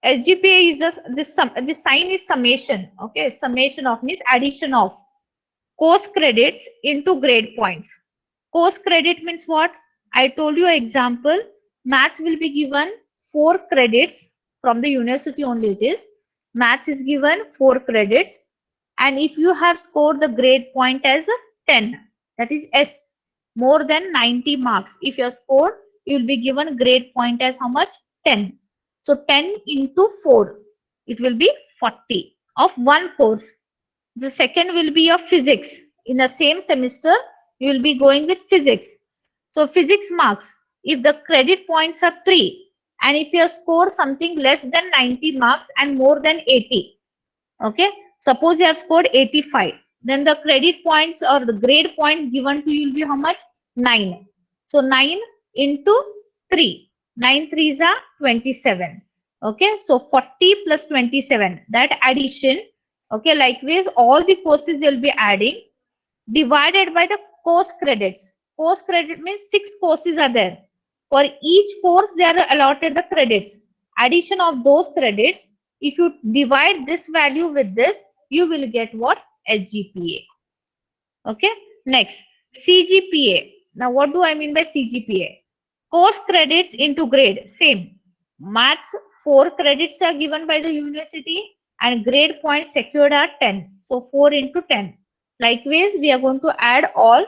B: SGPA is this sign is summation. Okay, summation of means addition of course credits into grade points. Course credit means what? I told you example. Maths will be given 4 credits from the university only. It is maths is given 4 credits, and if you have scored the grade point as 10, that is S, more than 90 marks. If you have scored, you will be given grade point as how much? 10. So 10 into 4, it will be 40 of one course. The second will be of physics. In the same semester, you will be going with physics. So physics marks, if the credit points are 3, and if you score something less than 90 marks and more than 80, okay, suppose you have scored 85, then the credit points or the grade points given to you will be how much? 9. So 9 into 3. 9 3s are 27. Okay, so 40 plus 27, that addition. Okay, likewise, all the courses they will be adding divided by the course credits. Course credit means 6 courses are there. For each course, they are allotted the credits. Addition of those credits, if you divide this value with this, you will get what? SGPA. Okay. Next, CGPA. Now, what do I mean by CGPA? Course credits into grade. Same. Maths 4 credits are given by the university and grade points secured are 10. So 4 into 10. Likewise, we are going to add all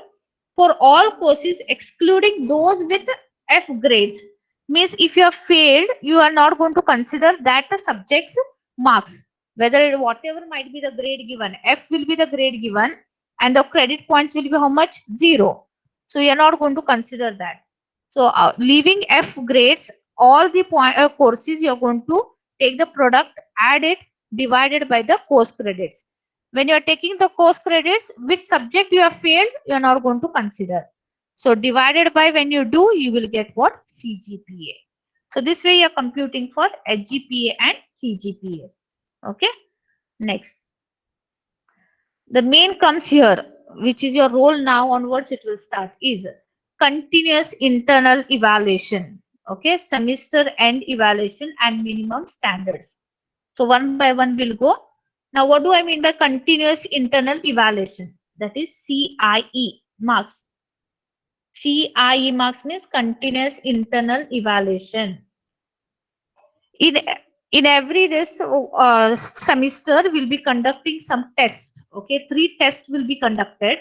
B: for all courses excluding those with F grades. Means if you have failed, you are not going to consider that the subject's marks. Whether whatever might be the grade given, F will be the grade given and the credit points will be how much? 0. So you are not going to consider that. So leaving F grades, all the courses you are going to take the product, add it, divided by the course credits. When you are taking the course credits, which subject you have failed, you are not going to consider. So divided by when you do, you will get what? CGPA. So this way you are computing for HGPA and CGPA. Okay. Next. The main comes here, which is your role now onwards, it will start, is continuous internal evaluation. Okay. Semester end evaluation and minimum standards. So one by one we'll go. Now, what do I mean by continuous internal evaluation? That is CIE marks. CIE marks means continuous internal evaluation. In every this semester, we'll be conducting some tests. Okay, 3 tests will be conducted.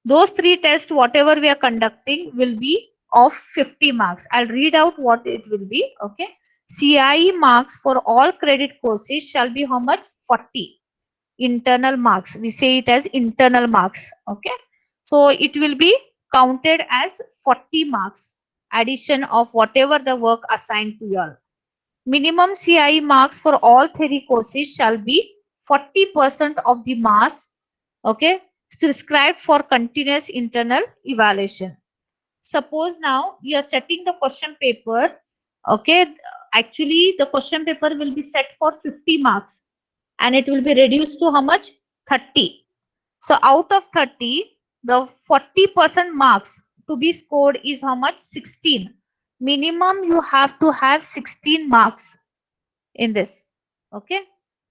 B: Those 3 tests, whatever we are conducting, will be of 50 marks. I'll read out what it will be. Okay, CIE marks for all credit courses shall be how much? 40. Internal marks, we say it as internal marks. Okay, so it will be counted as 40 marks addition of whatever the work assigned to you all. Minimum CIE marks for all theory courses shall be 40% of the marks, okay, prescribed for continuous internal evaluation. Suppose now you are setting the question paper, okay, actually the question paper will be set for 50 marks and it will be reduced to how much? 30. So out of 30, the 40% marks to be scored is how much? 16. Minimum you have to have 16 marks in this. Okay.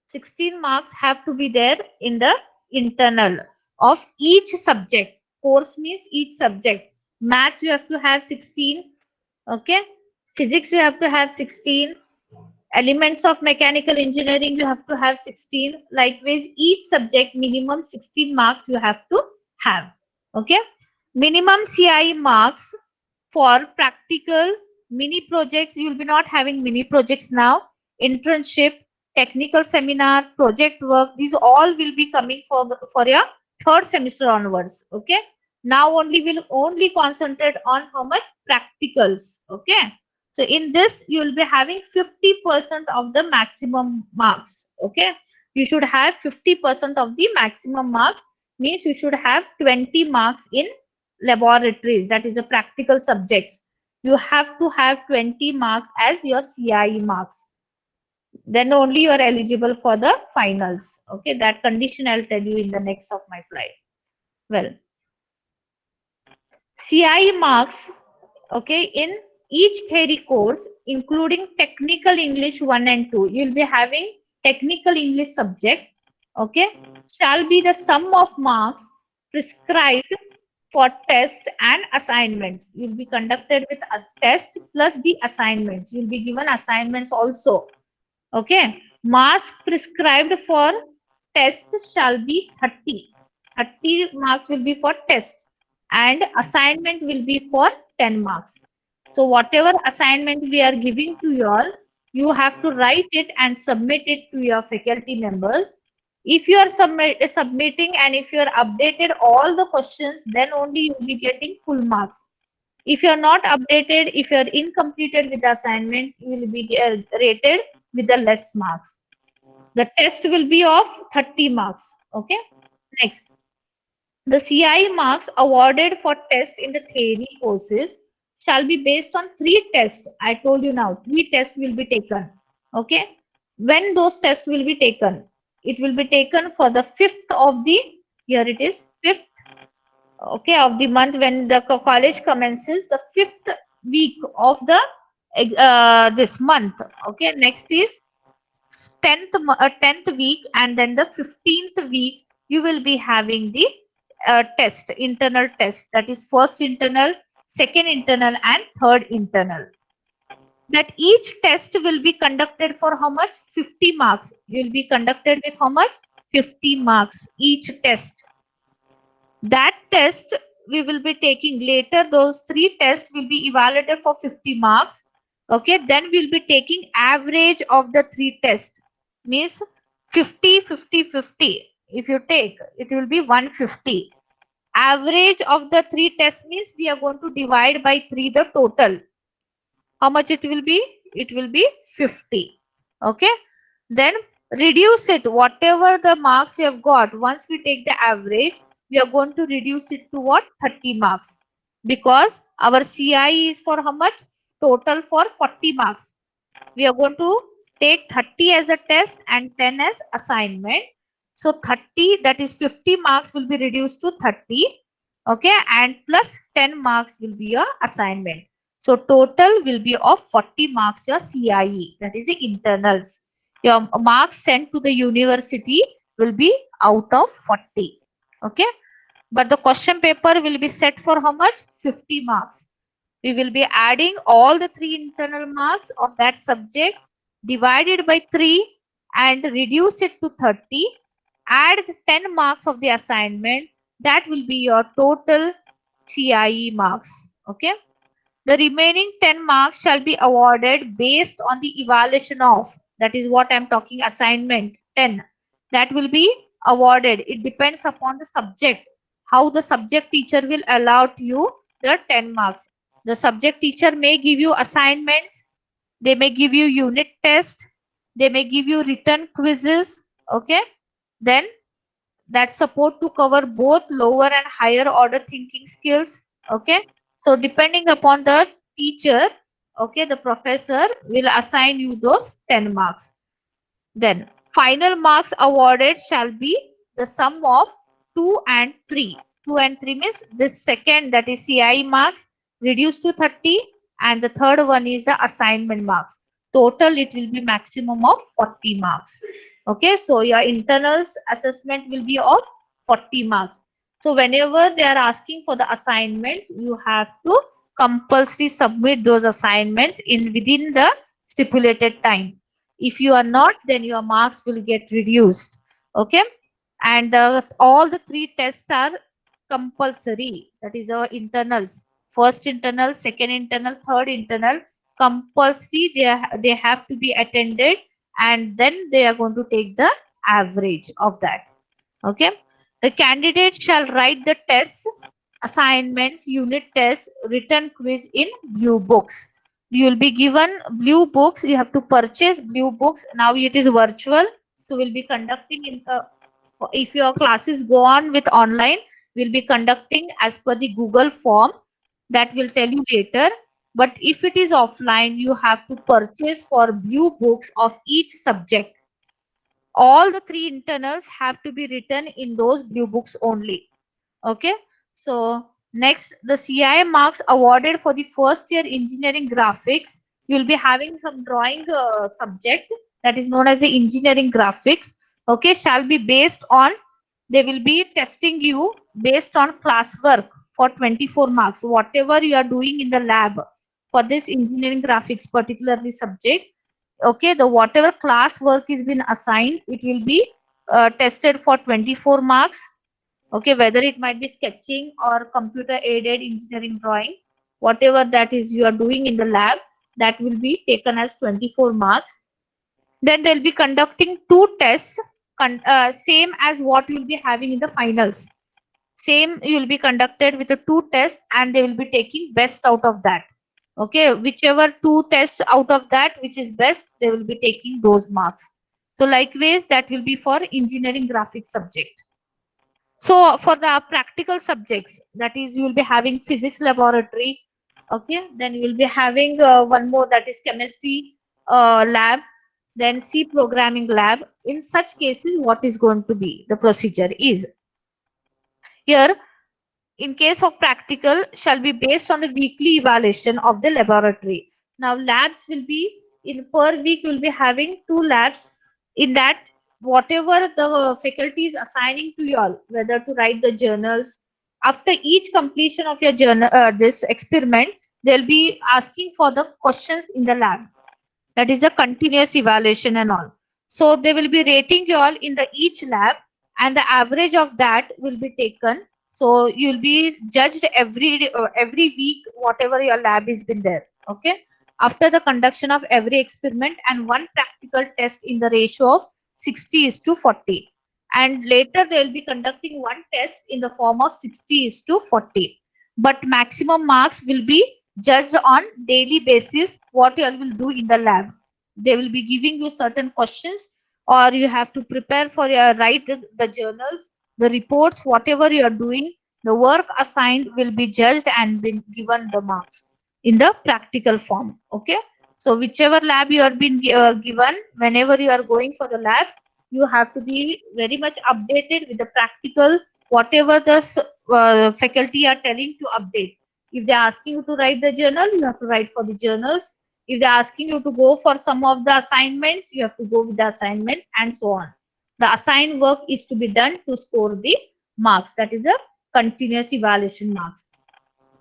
B: 16 marks have to be there in the internal of each subject. Course means each subject. Maths you have to have 16. Okay. Physics you have to have 16. Elements of mechanical engineering you have to have 16. Likewise, each subject minimum 16 marks you have to have. Okay. Minimum CIE marks for practical mini projects. You will be not having mini projects now. Internship, technical seminar, project work, these all will be coming for your third semester onwards. Okay. Now only will only concentrate on how much? Practicals. Okay. So in this, you will be having 50% of the maximum marks. Okay. You should have 50% of the maximum marks, means you should have 20 marks in laboratories, that is the practical subjects. You have to have 20 marks as your CIE marks. Then only you are eligible for the finals. Okay. That condition I'll tell you in the next of my slide. Well, CIE marks, okay, in each theory course, including technical English 1 and 2, you'll be having technical English subject, okay, shall be the sum of marks prescribed for test and assignments. You'll be conducted with a test plus the assignments. You'll be given assignments also. Okay. Marks prescribed for test shall be 30. 30 marks will be for test and assignment will be for 10 marks. So whatever assignment we are giving to you all, you have to write it and submit it to your faculty members. If you are submitting and if you are updated all the questions, then only you will be getting full marks. If you are not updated, if you are incompleted with the assignment, you will be rated with the less marks. The test will be of 30 marks. Okay. Next, the CIE marks awarded for test in the theory courses shall be based on 3 tests. I told you now, 3 tests will be taken. Okay. When those tests will be taken? It will be taken for the 5th of the, here it is, 5th, okay, of the month when the college commences, the 5th week of the this month. Okay. Next is 10th week, and then the 15th week you will be having the test, internal test, that is first internal, second internal and third internal. That each test will be conducted for how much? 50 marks. You will be conducted with how much? 50 marks each test. That test we will be taking later. Those 3 tests will be evaluated for 50 marks. Okay. Then we'll be taking average of the 3 tests. Means 50, 50, 50. If you take, it will be 150. Average of the 3 tests means we are going to divide by 3 the total. How much it will be? It will be 50. Okay. Then reduce it. Whatever the marks you have got, once we take the average, we are going to reduce it to what? 30 marks. Because our CIE is for how much? Total for 40 marks. We are going to take 30 as a test and 10 as assignment. So 30, that is 50 marks will be reduced to 30. Okay. And plus 10 marks will be your assignment. So total will be of 40 marks your CIE, that is the internals. Your marks sent to the university will be out of 40. Okay. But the question paper will be set for how much? 50 marks. We will be adding all the 3 internal marks of that subject, divided by 3 and reduce it to 30. Add the 10 marks of the assignment. That will be your total CIE marks. Okay. The remaining 10 marks shall be awarded based on the evaluation of, that is what I am talking, assignment 10. That will be awarded. It depends upon the subject, how the subject teacher will allot you the 10 marks. The subject teacher may give you assignments, they may give you unit test, they may give you written quizzes. Okay. Then that support to cover both lower and higher order thinking skills. Okay. So depending upon the teacher, Okay, the professor will assign you those 10 marks. Then final marks awarded shall be the sum of 2 and 3. 2 and 3 means this second, that is CI marks, reduced to 30, and the third one is the assignment marks. Total it will be maximum of 40 marks. Okay, so your internals assessment will be of 40 marks. So whenever they are asking for the assignments, you have to compulsory submit those assignments in within the stipulated time. If you are not, then your marks will get reduced. Okay, and all the three tests are compulsory. That is our internals. First internal, second internal, third internal. Compulsory, they have to be attended, and then they are going to take the average of that. Okay, the candidate shall write the tests, assignments, unit tests, written quiz in blue books. You will be given blue books. You have to purchase blue books. Now it is virtual, so we'll be conducting in if your classes go on with online, we'll be conducting as per the Google form. That will tell you later. But if it is offline, you have to purchase for blue books of each subject. All the three internals have to be written in those blue books only. Okay, so next, the CI marks awarded for the first year engineering graphics. You will be having some drawing subject that is known as the engineering graphics. Okay, shall be based on, they will be testing you based on classwork for 24 marks. Whatever you are doing in the lab for this engineering graphics particularly subject, okay, the whatever class work is been assigned, it will be tested for 24 marks. Okay, whether it might be sketching or computer aided engineering drawing, whatever that is you are doing in the lab, that will be taken as 24 marks. Then they'll be conducting two tests, same as what you'll be having in the finals. Same, you will be conducted with the two tests, and they will be taking best out of that. Okay, whichever two tests out of that which is best, they will be taking those marks. So likewise, that will be for engineering graphics subject. So for the practical subjects, that is, you will be having physics laboratory. Okay, then you will be having one more, that is chemistry lab, then C programming lab. In such cases, what is going to be the procedure is, here, in case of practical, shall be based on the weekly evaluation of the laboratory. Now labs will be, in per week you will be having two labs. In that, whatever the faculty is assigning to you all, whether to write the journals, after each completion of your journal, this experiment, they'll be asking for the questions in the lab. That is the continuous evaluation and all. So they will be rating you all in the each lab, and the average of that will be taken. So you'll be judged every week, whatever your lab has been there. Okay, after the conduction of every experiment and one practical test in the ratio of 60:40, and later they will be conducting one test in the form of 60:40. But maximum marks will be judged on daily basis, what you all will do in the lab. They will be giving you certain questions, or you have to prepare for your write the journals, the reports, whatever you are doing, the work assigned will be judged and been given the marks in the practical form. Okay, so whichever lab you are being given, whenever you are going for the labs, you have to be very much updated with the practical, whatever the faculty are telling to update. If they are asking you to write the journal, you have to write for the journals. If they're asking you to go for some of the assignments, you have to go with the assignments, and so on. The assigned work is to be done to score the marks. That is a continuous evaluation marks.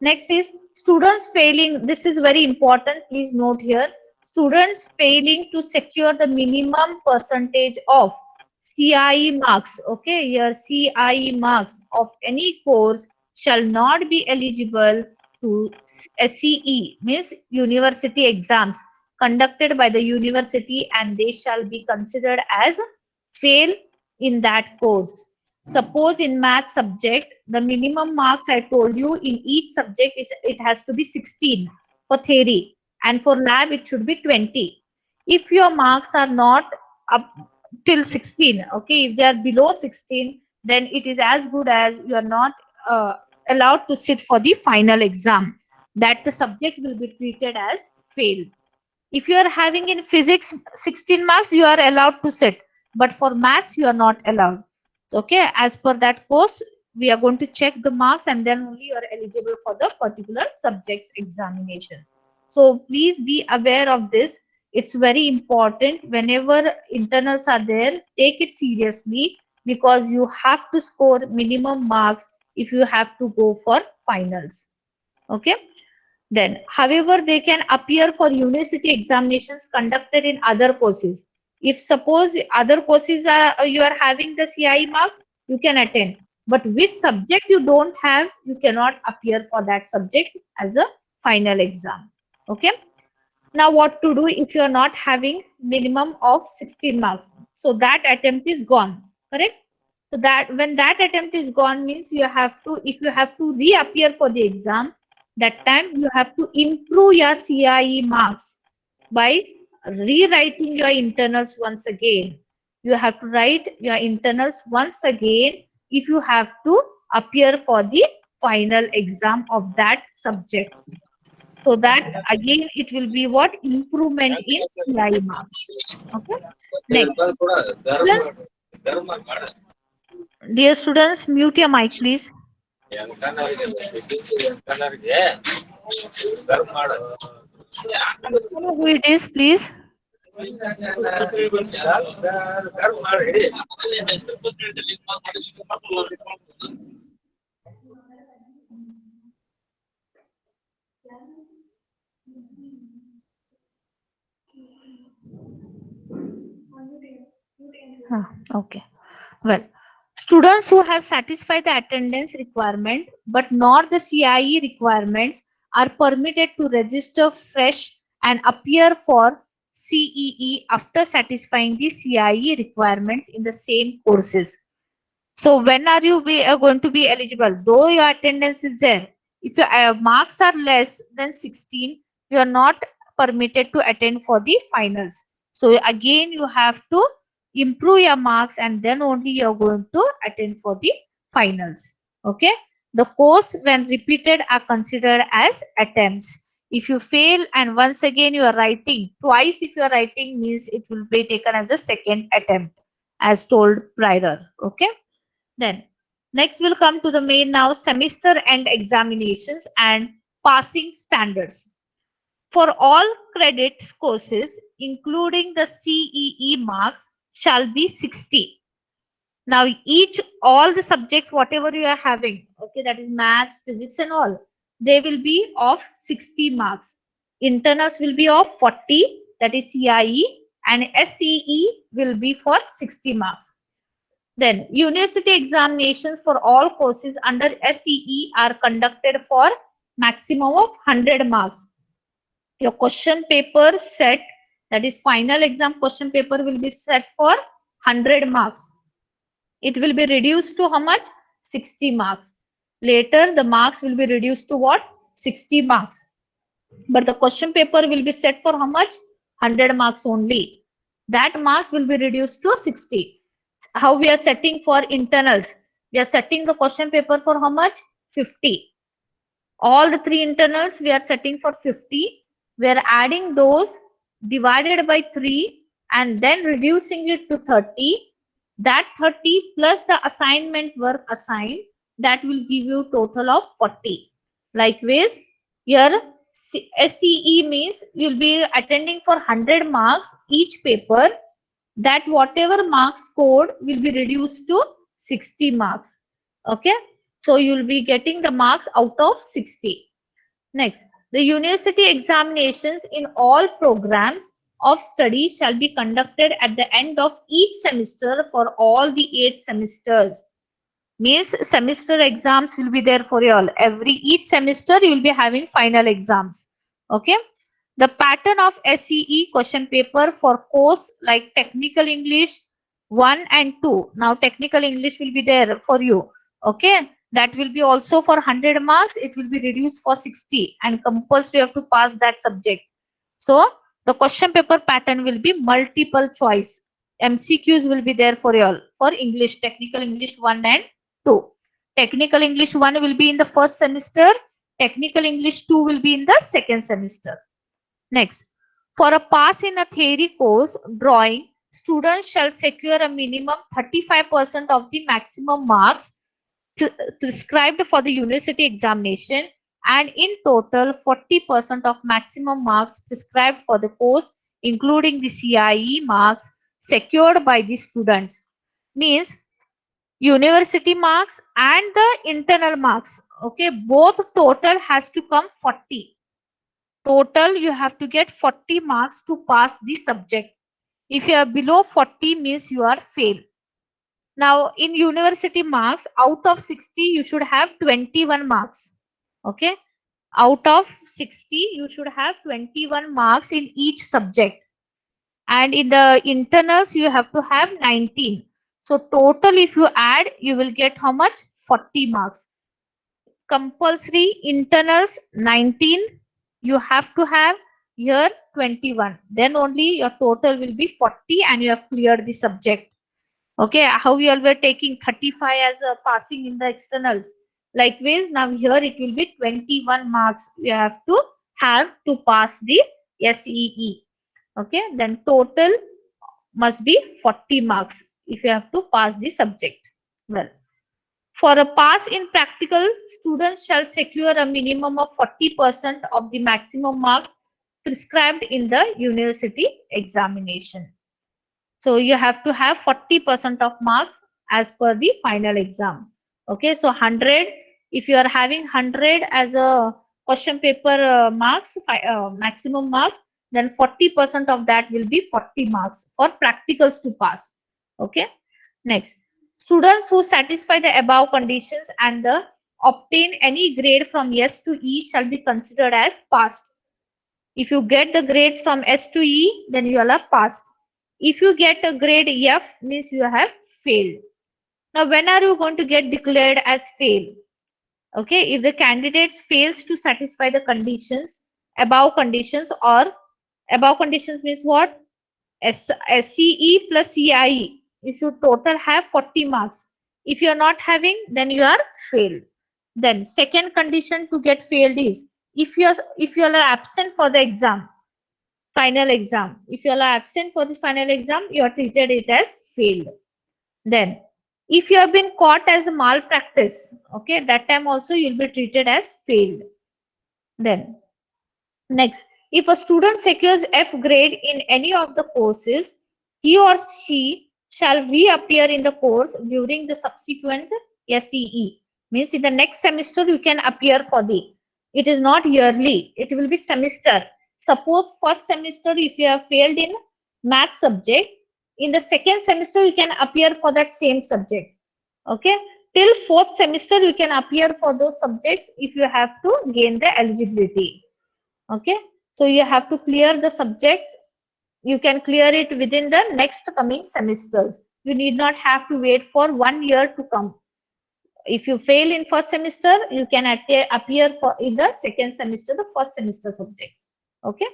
B: Next is students failing. This is very important. Please note here. Students failing to secure the minimum percentage of CIE marks. Okay, here CIE marks of any course shall not be eligible to SCE, means university exams conducted by the university, and they shall be considered as fail in that course. Suppose in math subject, the minimum marks I told you in each subject is, it has to be 16 for theory, and for lab it should be 20. If your marks are not up till 16, okay, if they are below 16, then it is as good as you are not allowed to sit for the final exam. That the subject will be treated as fail. If you are having in physics 16 marks, you are allowed to sit, but for maths you are not allowed. Okay, as per that course, we are going to check the marks and then only you are eligible for the particular subjects examination. So please be aware of this. It's very important. Whenever internals are there, take it seriously, because you have to score minimum marks if you have to go for finals. Okay. Then, however, they can appear for university examinations conducted in other courses. If suppose other courses are you are having the CIE marks, you can attend. But which subject you don't have, you cannot appear for that subject as a final exam. Okay. Now, what to do if you are not having minimum of 16 marks? So that attempt is gone. Correct. So that when that attempt is gone means you have to, if you have to reappear for the exam, that time you have to improve your CIE marks by rewriting your internals once again. You have to write your internals once again if you have to appear for the final exam of that subject. So that again it will be what? Improvement in CIE marks. Okay. Next. Dear students, mute your mic, please. Who it is, please? Okay. Well, students who have satisfied the attendance requirement but not the CIE requirements are permitted to register fresh and appear for CEE after satisfying the CIE requirements in the same courses. So when are you going to be eligible? Though your attendance is there, if your marks are less than 16, you are not permitted to attend for the finals. So again, you have to improve your marks and then only you are going to attend for the finals. Okay. The course when repeated are considered as attempts. If you fail and once again you are writing, twice if you are writing means it will be taken as a second attempt as told prior. Okay. Then next we'll come to the main now, semester end examinations and passing standards. For all credit courses, including the CEE marks, shall be 60. Now all the subjects, whatever you are having, okay, that is maths, physics and all, they will be of 60 marks. Internals will be of 40, that is CIE, and SCE will be for 60 marks. Then university examinations for all courses under SEE are conducted for maximum of 100 marks. Your question paper set, that is final exam question paper, will be set for 100 marks. It will be reduced to how much? 60 marks. Later the marks will be reduced to what? 60 marks. But the question paper will be set for how much? 100 marks only. That marks will be reduced to 60. How we are setting for internals? We are setting the question paper for how much? 50. All the three internals we are setting for 50. We are adding those divided by 3 and then reducing it to 30. That 30 plus the assignment work assigned, that will give you total of 40. Likewise, here SCE means you'll be attending for 100 marks each paper. That whatever marks scored will be reduced to 60 marks. Okay. So you'll be getting the marks out of 60. Next, the university examinations in all programs of study shall be conducted at the end of each semester for all the 8 semesters. Means semester exams will be there for you all. Each semester you will be having final exams. Okay. The pattern of SCE question paper for course like technical English 1 and 2. Now technical English will be there for you. Okay. That will be also for 100 marks. It will be reduced for 60 and compulsory you have to pass that subject. So the question paper pattern will be multiple choice. MCQs will be there for you all for English, technical English 1 and 2. Technical English 1 will be in the first semester. Technical English 2 will be in the second semester. Next, for a pass in a theory course, drawing, students shall secure a minimum 35% of the maximum marks prescribed for the university examination, and in total 40% of maximum marks prescribed for the course, including the CIE marks secured by the students. Means university marks and the internal marks, okay, both total has to come 40. Total you have to get 40 marks to pass the subject. If you are below 40 means you are fail. Now in university marks, out of 60 you should have 21 marks. Okay, out of 60 you should have 21 marks in each subject, and in the internals you have to have 19. So total if you add you will get how much? 40 marks. Compulsory internals 19, you have to have here 21, then only your total will be 40 and you have cleared the subject. Okay, how we all were taking 35 as a passing in the externals, likewise now here it will be 21 marks you have to pass the SEE. Okay, then total must be 40 marks if you have to pass the subject. Well, for a pass in practical, students shall secure a minimum of 40% of the maximum marks prescribed in the university examination. So you have to have 40% of marks as per the final exam. Okay, so 100, if you are having 100 as a question paper marks, maximum marks, then 40% of that will be 40 marks for practicals to pass. Okay, next, students who satisfy the above conditions and obtain any grade from S to E shall be considered as passed. If you get the grades from S to E, then you are passed. If you get a grade F, means you have failed. Now, when are you going to get declared as fail? Okay, if the candidate fails to satisfy the conditions, above conditions, or above conditions means what? SCE plus CIE. You should total have 40 marks. If you are not having, then you are failed. Then second condition to get failed is if you are absent for the exam, final exam. If you are absent for this final exam, you are treated it as failed. Then, if you have been caught as a malpractice, okay, that time also you will be treated as failed. Then, next, if a student secures F grade in any of the courses, he or she shall reappear in the course during the subsequent SEE. Means in the next semester you can appear for the. It is not yearly. It will be semester. Suppose first semester if you have failed in math subject, in the second semester you can appear for that same subject. Okay. Till fourth semester you can appear for those subjects if you have to gain the eligibility. Okay, so you have to clear the subjects. You can clear it within the next coming semesters. You need not have to wait for 1 year to come. If you fail in first semester, you can appear for in the second semester, the first semester subjects. Okay,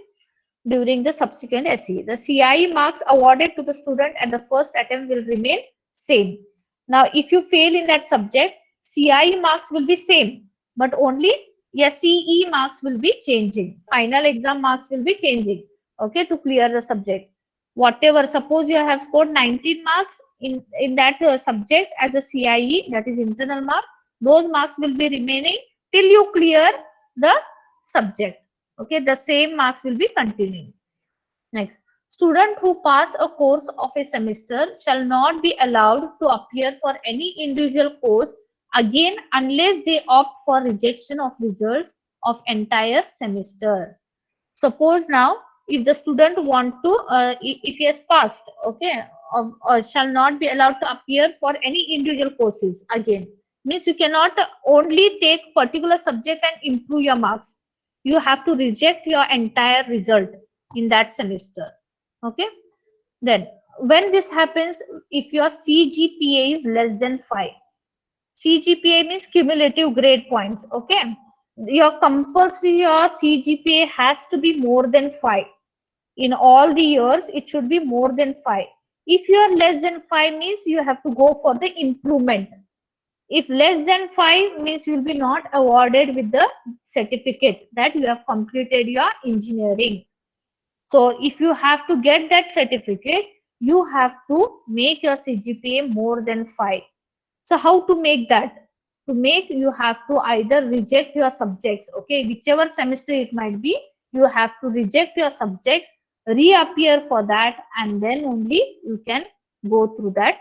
B: during the subsequent SE, the CIE marks awarded to the student at the first attempt will remain same. Now, if you fail in that subject, CIE marks will be same, but only SEE marks will be changing. Final exam marks will be changing. Okay, to clear the subject. Whatever, suppose you have scored 19 marks in that subject as a CIE, that is internal marks, those marks will be remaining till you clear the subject. Okay, the same marks will be continuing. Next, student who pass a course of a semester shall not be allowed to appear for any individual course again unless they opt for rejection of results of entire semester. Suppose now if the student want to if he has passed, okay, shall not be allowed to appear for any individual courses again, means you cannot only take particular subject and improve your marks. You have to reject your entire result in that semester. Okay, then when this happens, if your CGPA is less than 5, CGPA means cumulative grade points. Okay, your compulsory your CGPA has to be more than 5. In all the years, it should be more than 5. If you are less than 5 means you have to go for the improvement. If less than 5 means you will be not awarded with the certificate that you have completed your engineering. So if you have to get that certificate, you have to make your CGPA more than 5. So how to make that? To make, you have to either reject your subjects, okay, whichever semester it might be, you have to reject your subjects, reappear for that, and then only you can go through that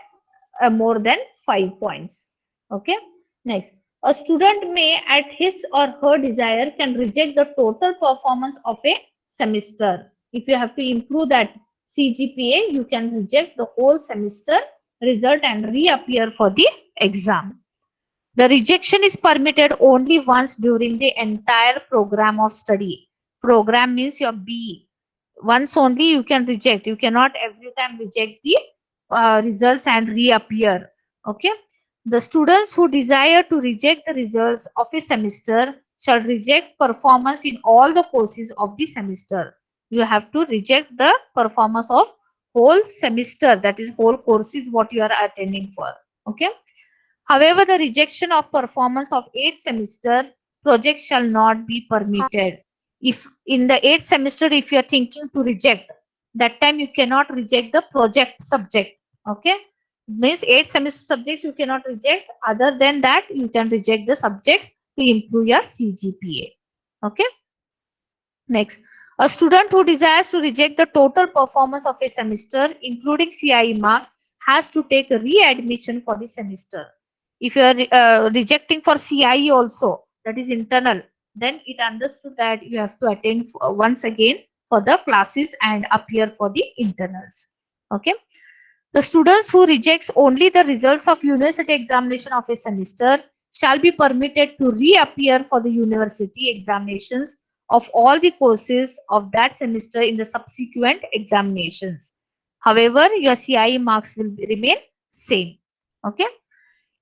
B: more than 5 points. Okay. Next, a student may, at his or her desire, can reject the total performance of a semester. If you have to improve that CGPA, you can reject the whole semester result and reappear for the exam. The rejection is permitted only once during the entire program of study. Program means your B. Once only you can reject. You cannot every time reject the results and reappear. Okay. The students who desire to reject the results of a semester shall reject performance in all the courses of the semester. You have to reject the performance of whole semester, that is whole courses what you are attending for. Okay. However, the rejection of performance of 8th semester project shall not be permitted. If in the 8th semester, if you are thinking to reject, that time you cannot reject the project subject. Okay. Means 8th semester subjects you cannot reject. Other than that, you can reject the subjects to improve your CGPA. Okay. Next, a student who desires to reject the total performance of a semester, including CIE marks, has to take a readmission for the semester. If you are rejecting for CIE also, that is internal, then it understood that you have to attend once again for the classes and appear for the internals. Okay. The students who rejects only the results of university examination of a semester shall be permitted to reappear for the university examinations of all the courses of that semester in the subsequent examinations. However, your CIE marks will remain same. Okay.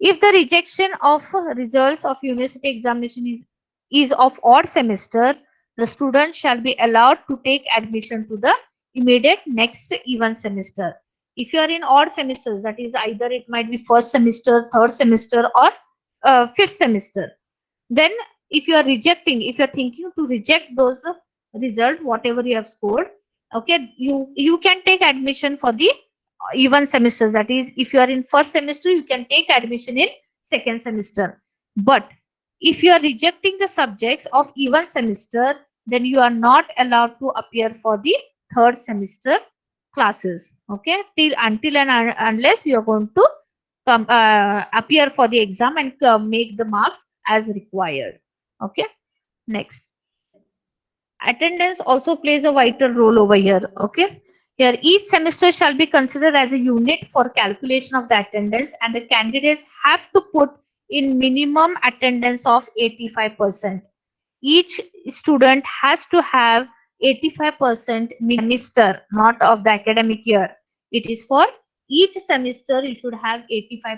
B: If the rejection of results of university examination is of odd semester, the student shall be allowed to take admission to the immediate next even semester. If you are in odd semesters, that is either it might be first semester, third semester, or fifth semester, then if you are rejecting, if you are thinking to reject those result whatever you have scored, okay, you can take admission for the even semesters. That is, if you are in first semester, you can take admission in second semester. But if you are rejecting the subjects of even semester, then you are not allowed to appear for the third semester classes. Okay, till until and unless you are going to come appear for the exam and make the marks as required. Okay. Next, attendance also plays a vital role over here. Okay. Here, each semester shall be considered as a unit for calculation of the attendance, and the candidates have to put in minimum attendance of 85%. Each student has to have 85% semester, not of the academic year. It is for each semester you should have 85%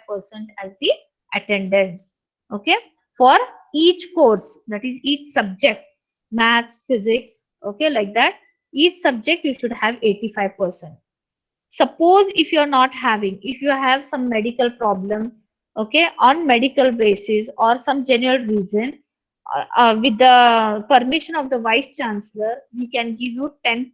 B: as the attendance. Okay. For each course, that is each subject, maths, physics, okay, like that, each subject you should have 85%. Suppose if you're not having, if you have some medical problem, okay, on medical basis or some general reason, with the permission of the vice chancellor, we can give you 10%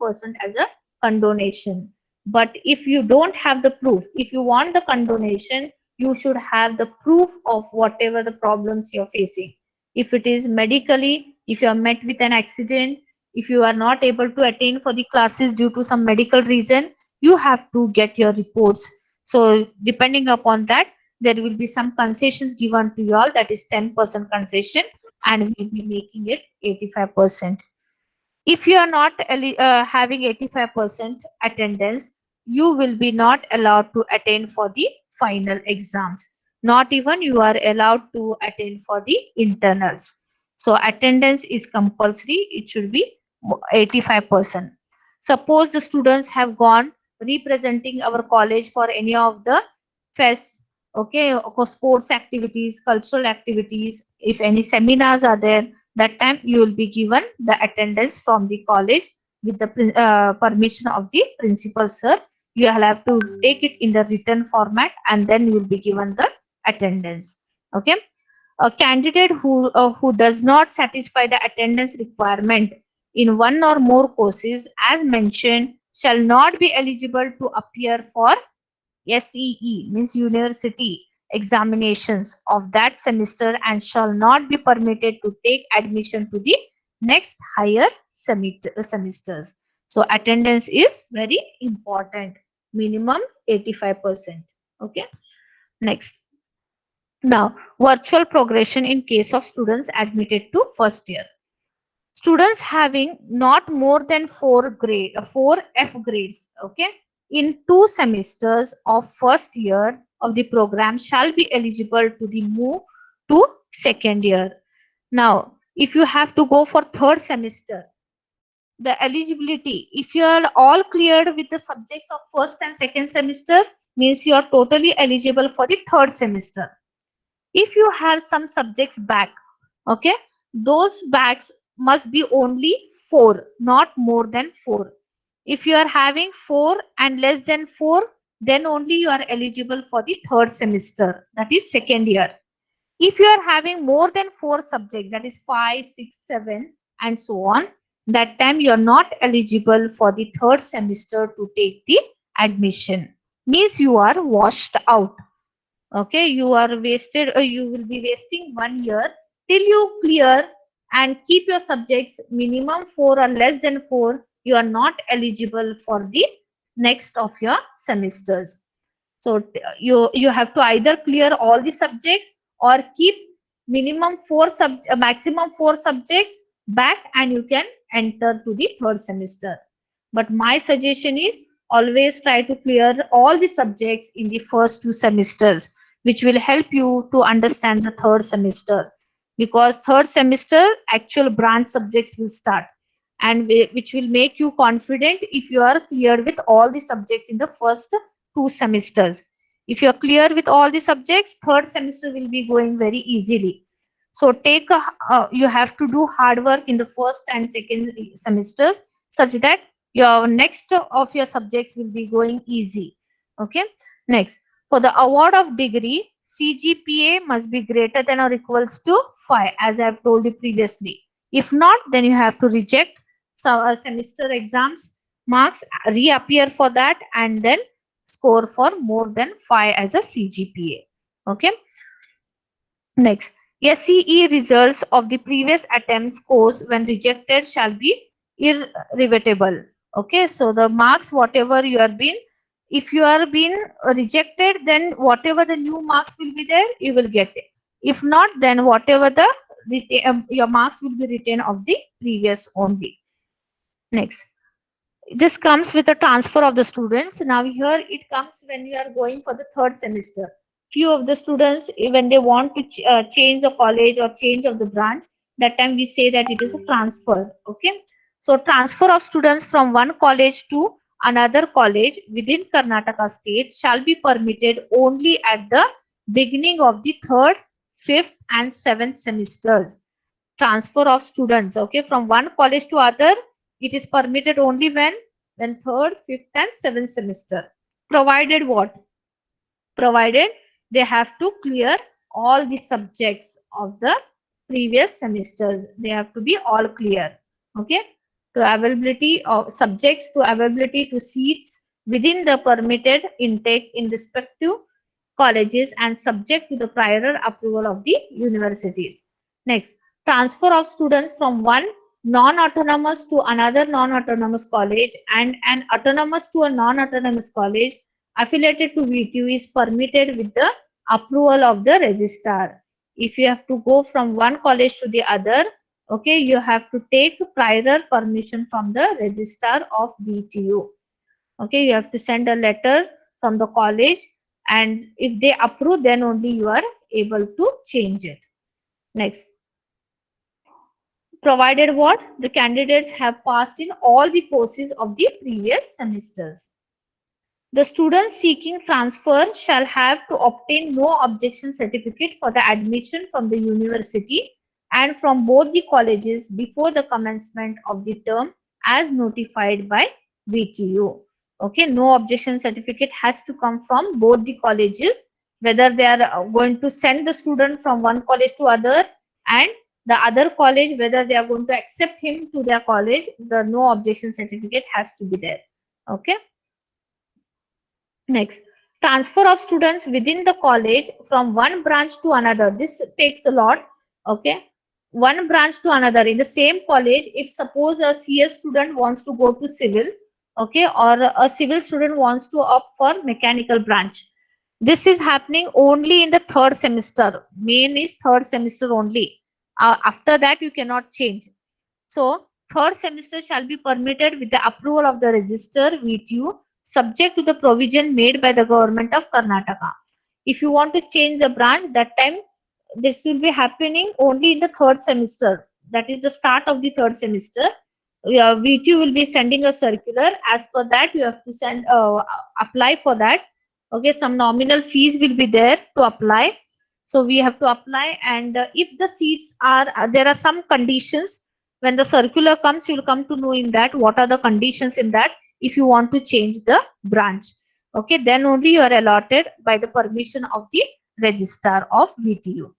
B: as a condonation. But if you don't have the proof, if you want the condonation, you should have the proof of whatever the problems you're facing. If it is medically, if you are met with an accident, if you are not able to attend for the classes due to some medical reason, you have to get your reports. So depending upon that, there will be some concessions given to you all, that is 10% concession, and we'll be making it 85%. If you are not having 85% attendance, you will be not allowed to attend for the final exams. Not even you are allowed to attend for the internals. So attendance is compulsory. It should be 85%. Suppose the students have gone representing our college for any of the fests, okay, sports activities, cultural activities, if any seminars are there, that time you will be given the attendance from the college with the permission of the principal sir. You will have to take it in the written format, and then you will be given the attendance. Okay. A candidate who does not satisfy the attendance requirement in one or more courses as mentioned shall not be eligible to appear for SEE means university examinations of that semester and shall not be permitted to take admission to the next higher semesters. So attendance is very important, minimum 85%. Okay. Next. Now, virtual progression in case of students admitted to first year. Students having not more than 4 F grades, okay, in 2 semesters of first year of the program shall be eligible to the move to second year. Now, if you have to go for third semester, the eligibility, if you are all cleared with the subjects of first and second semester, means you are totally eligible for the third semester. If you have some subjects back, okay, those backs must be only 4, not more than 4. If you are having 4 and less than 4, then only you are eligible for the third semester, that is second year. If you are having more than 4 subjects, that is 5, 6, 7 and so on, that time you are not eligible for the third semester to take the admission, means you are washed out. Okay, you are wasted, you will be wasting 1 year till you clear and keep your subjects minimum 4 or less than 4. You are not eligible for the next of your semesters. So you have to either clear all the subjects or keep maximum 4 subjects back and you can enter to the third semester. But my suggestion is always try to clear all the subjects in the first 2 semesters, which will help you to understand the third semester, because third semester actual branch subjects will start and which will make you confident if you are cleared with all the subjects in the first 2 semesters. If you are clear with all the subjects, third semester will be going very easily. So you have to do hard work in the first and second semesters such that your next of your subjects will be going easy. Okay. Next, for the award of degree, CGPA must be greater than or equals to 5, as I have told you previously. If not, then you have to reject semester exams marks, reappear for that and then score for more than 5 as a CGPA. Okay. Next, SEE results of the previous attempt scores when rejected shall be irrevoutable. Okay, so the marks whatever you are been, if you are been rejected, then whatever the new marks will be there, you will get it. If not, then whatever your marks will be retained of the previous only. Next, this comes with a transfer of the students. Now here it comes when you are going for the third semester. Few of the students, when they want to change the college or change of the branch, that time we say that it is a transfer. Okay, so transfer of students from one college to another college within Karnataka state shall be permitted only at the beginning of the third, fifth and seventh semesters. Transfer of students, okay, from one college to other, it is permitted only when third, fifth and seventh semester, provided what? Provided they have to clear all the subjects of the previous semesters. They have to be all clear. Okay, to availability of subjects to availability to seats within the permitted intake in respective colleges and subject to the prior approval of the universities. Next, transfer of students from one non-autonomous to another non-autonomous college and an autonomous to a non-autonomous college affiliated to VTU is permitted with the approval of the registrar. If you have to go from one college to the other, okay, you have to take prior permission from the registrar of VTU. Okay, you have to send a letter from the college and if they approve, then only you are able to change it. Next, provided what? The candidates have passed in all the courses of the previous semesters. The students seeking transfer shall have to obtain no objection certificate for the admission from the university and from both the colleges before the commencement of the term as notified by VTU. Okay, no objection certificate has to come from both the colleges, whether they are going to send the student from one college to other and The other college, whether they are going to accept him to their college, the no objection certificate has to be there. Okay. Next, transfer of students within the college from one branch to another. This takes a lot. Okay. One branch to another in the same college. If suppose a CS student wants to go to civil, okay, or a civil student wants to opt for mechanical branch. This is happening only in the third semester. Main is third semester only. After that, you cannot change. So, third semester shall be permitted with the approval of the register VTU, subject to the provision made by the government of Karnataka. If you want to change the branch, that time this will be happening only in the third semester. That is the start of the third semester. VTU will be sending a circular. As per that, you have to send apply for that. Okay, some nominal fees will be there to apply. So we have to apply, and if the seats are there are some conditions. When the circular comes, you will come to know in that what are the conditions in that if you want to change the branch. Okay, then only you are allotted by the permission of the registrar of VTU.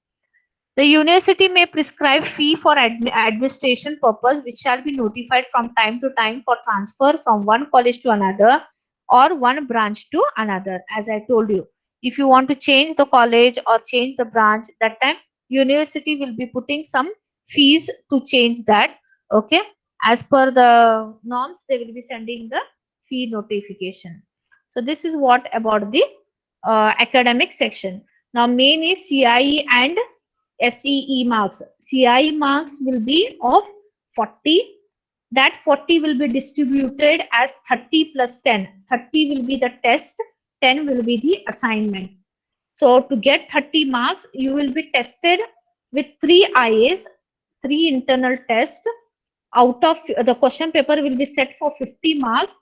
B: The university may prescribe fee for administration purpose, which shall be notified from time to time for transfer from one college to another or one branch to another. As I told you, if you want to change the college or change the branch, that time university will be putting some fees to change that. Okay, as per the norms, they will be sending the fee notification. So this is what about the academic section. Now main is CIE and SEE marks. CIE marks will be of 40. That 40 will be distributed as 30 plus 10. 30 will be the test, 10 will be the assignment. So to get 30 marks, you will be tested with 3 IAs, 3 internal tests. Out of the question paper will be set for 50 marks.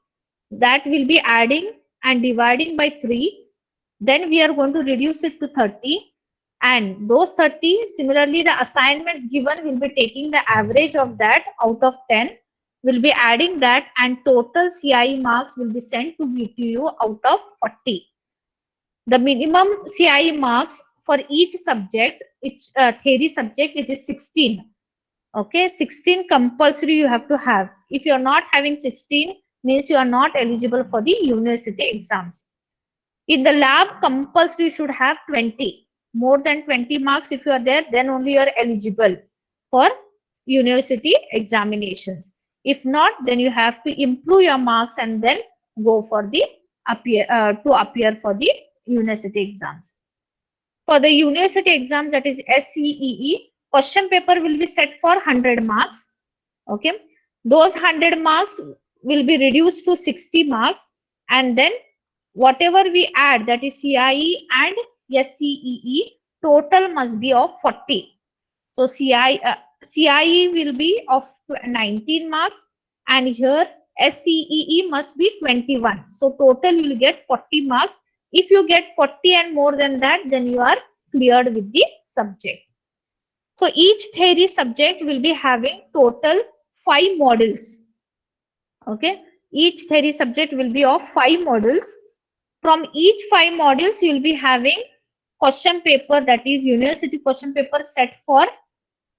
B: That will be adding and dividing by 3. Then we are going to reduce it to 30. And those 30, similarly, the assignments given will be taking the average of that out of 10, will be adding that, and total CIE marks will be sent to VTU out of 40. The minimum CIE marks for each subject, each theory subject, it is 16. Okay, 16 compulsory you have to have. If you are not having 16, means you are not eligible for the university exams. In the lab, compulsory you should have 20. More than 20 marks if you are there, then only you are eligible for university examinations. If not, then you have to improve your marks and then go for the appear for the university exams. For the university exams, that is SCEE, question paper will be set for 100 marks. Okay, those 100 marks will be reduced to 60 marks, and then whatever we add, that is CIE and SCEE, total must be of 40. So CIE will be of 19 marks, and here SCEE must be 21. So total you will get 40 marks. If you get 40 and more than that, then you are cleared with the subject. So each theory subject will be having total 5 modules. Okay, each theory subject will be of 5 modules. From each 5 modules, you will be having question paper, that is university question paper set for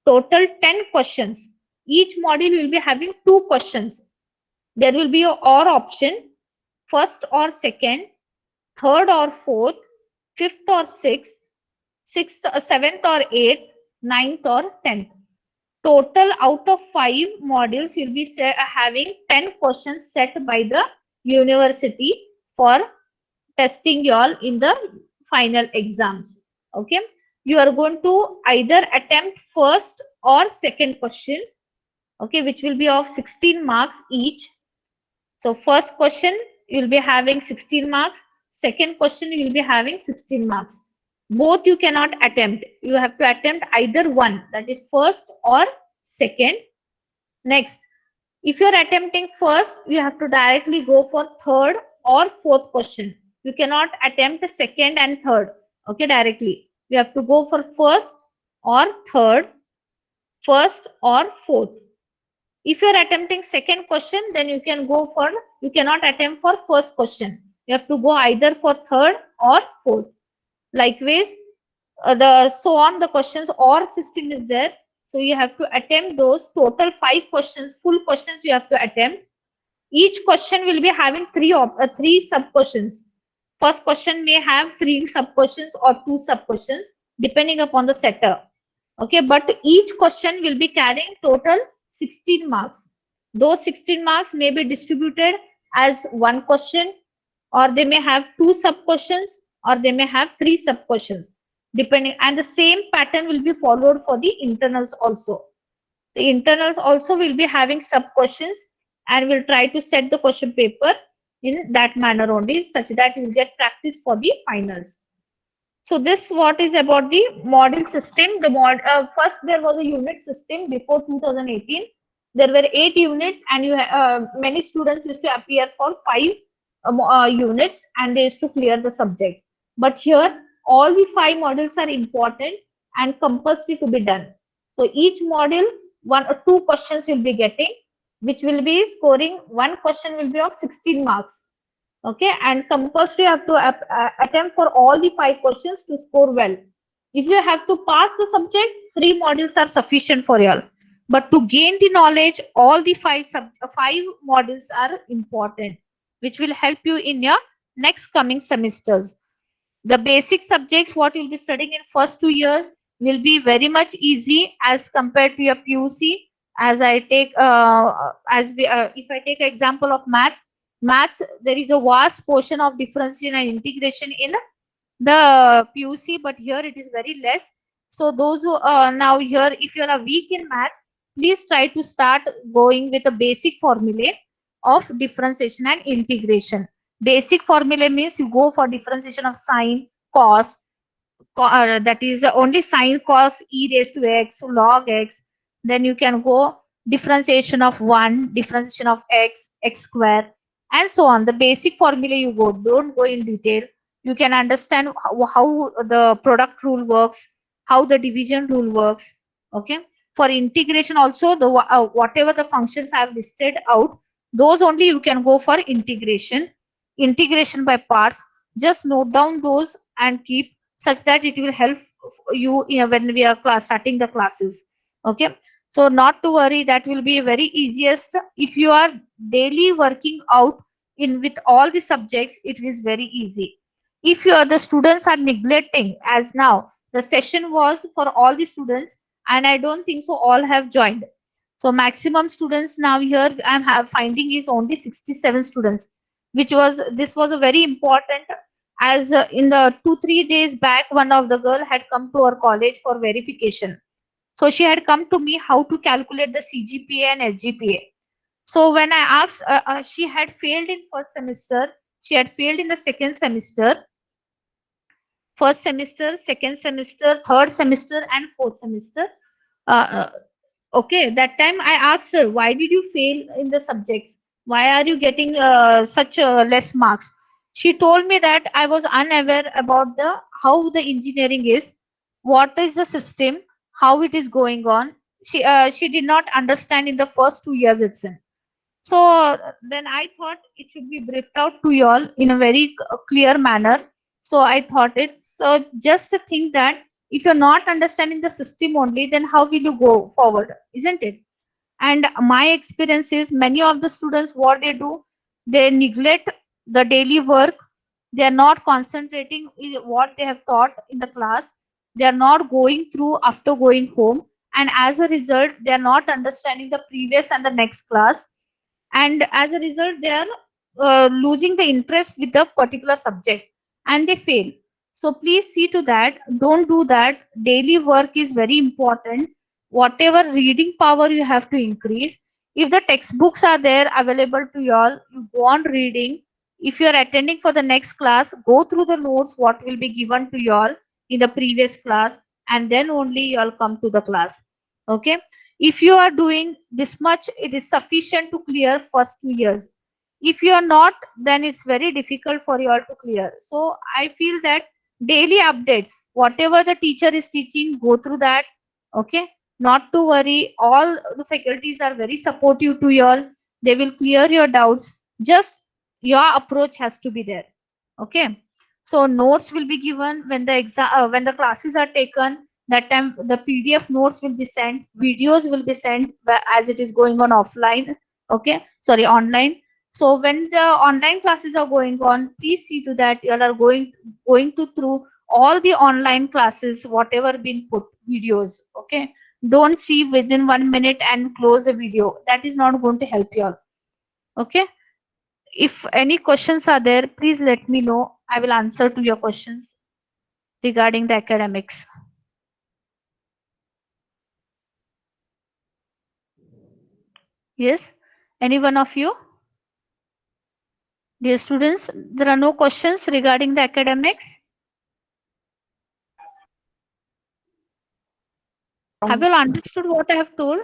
B: total 10 questions. Each module will be having 2 questions. There will be a or option, first or second, third or fourth, fifth or sixth, seventh or eighth, ninth or 10th. Total out of 5 modules, you'll be having 10 questions set by the university for testing you all in the final exams. Okay, you are going to either attempt first or second question, okay, which will be of 16 marks each. So first question you will be having 16 marks, second question you will be having 16 marks. Both you cannot attempt, you have to attempt either one, that is first or second. Next, if you are attempting first, you have to directly go for third or fourth question. You cannot attempt second and third, okay, directly. You have to go for first or third, first or fourth. If you are attempting second question, then you cannot attempt for first question. You have to go either for third or fourth. Likewise, the questions or system is there. So you have to attempt those total 5 questions, full questions you have to attempt. Each question will be having three sub questions. First question may have 3 sub questions or 2 sub questions depending upon the setter. Okay, but each question will be carrying total 16 marks. Those 16 marks may be distributed as one question, or they may have 2 sub questions, or they may have 3 sub questions, depending. And the same pattern will be followed for the internals also. The internals also will be having sub questions, and will try to set the question paper in that manner only, such that you will get practice for the finals. So this what is about the model system. First there was a unit system before 2018. There were 8 units, and many students used to appear for 5 units, and they used to clear the subject. But here all the 5 models are important and compulsory to be done. So each model 1 or 2 questions you'll be getting, which will be scoring. One question will be of 16 marks. Okay, and compulsory you have to attempt for all the 5 questions to score well. If you have to pass the subject, 3 modules are sufficient for you all. But to gain the knowledge, all the 5 modules are important, which will help you in your next coming semesters. The basic subjects what you'll be studying in first 2 years will be very much easy as compared to your PUC. As I take if I take example of maths, there is a vast portion of differentiation and integration in the PUC, but here it is very less. So those who now here, if you are weak in maths, please try to start going with a basic formula of differentiation and integration. Basic formula means you go for differentiation of sine, cos, that is only sine cos e raised to x, log x. Then you can go differentiation of 1, differentiation of x, x square, and so on. The basic formula you go, don't go in detail. You can understand how the product rule works, how the division rule works. Okay, for integration also, the whatever the functions I have listed out, those only you can go for integration by parts. Just note down those and keep, such that it will help you, when we are starting the classes. Okay, so not to worry, that will be very easiest. If you are daily working out in with all the subjects, it is very easy. If you are the students are neglecting, as now the session was for all the students, and I don't think so all have joined. So maximum students now here I'm finding is only 67 students, which was, this was a very important. As in the 2-3 days back, one of the girl had come to our college for verification. So she had come to me how to calculate the CGPA and SGPA. So when I asked, she had failed in first semester, she had failed in the second semester, first semester, second semester, third semester, and fourth semester. Uh, Okay, that time I asked her, why did you fail in the subjects? Why are you getting such less marks? She told me that I was unaware about the how the engineering is, what is the system, how it is going on. She did not understand in the first 2 years itself. So then I thought it should be briefed out to you all in a very clear manner. So I thought it's just to think that if you're not understanding the system only, then how will you go forward, isn't it? And my experience is many of the students, what they do, they neglect the daily work. They are not concentrating what they have taught in the class. They are not going through after going home, and as a result they are not understanding the previous and the next class, and as a result they are losing the interest with the particular subject, and they fail. So please see to that, don't do that. Daily work is very important. Whatever reading power you have to increase. If the textbooks are there available to you all, you go on reading. If you are attending for the next class, go through the notes what will be given to you all in the previous class, and then only you all come to the class. Okay, if you are doing this much, it is sufficient to clear first 2 years. If you are not, then it's very difficult for you all to clear. So I feel that daily updates, whatever the teacher is teaching, go through that. Okay, not to worry, all the faculties are very supportive to you all. They will clear your doubts. Just your approach has to be there. Okay, so notes will be given when the exam when the classes are taken. That time the PDF notes will be sent, videos will be sent as it is going on offline. Okay, sorry, online. So when the online classes are going on, please see to that you are going to through all the online classes, whatever been put videos. Okay, don't see within 1 minute and close the video. That is not going to help you all. Okay, if any questions are there, please let me know. I will answer to your questions regarding the academics. Yes, any one of you? Dear students, there are no questions regarding the academics. Have you all understood what I have told?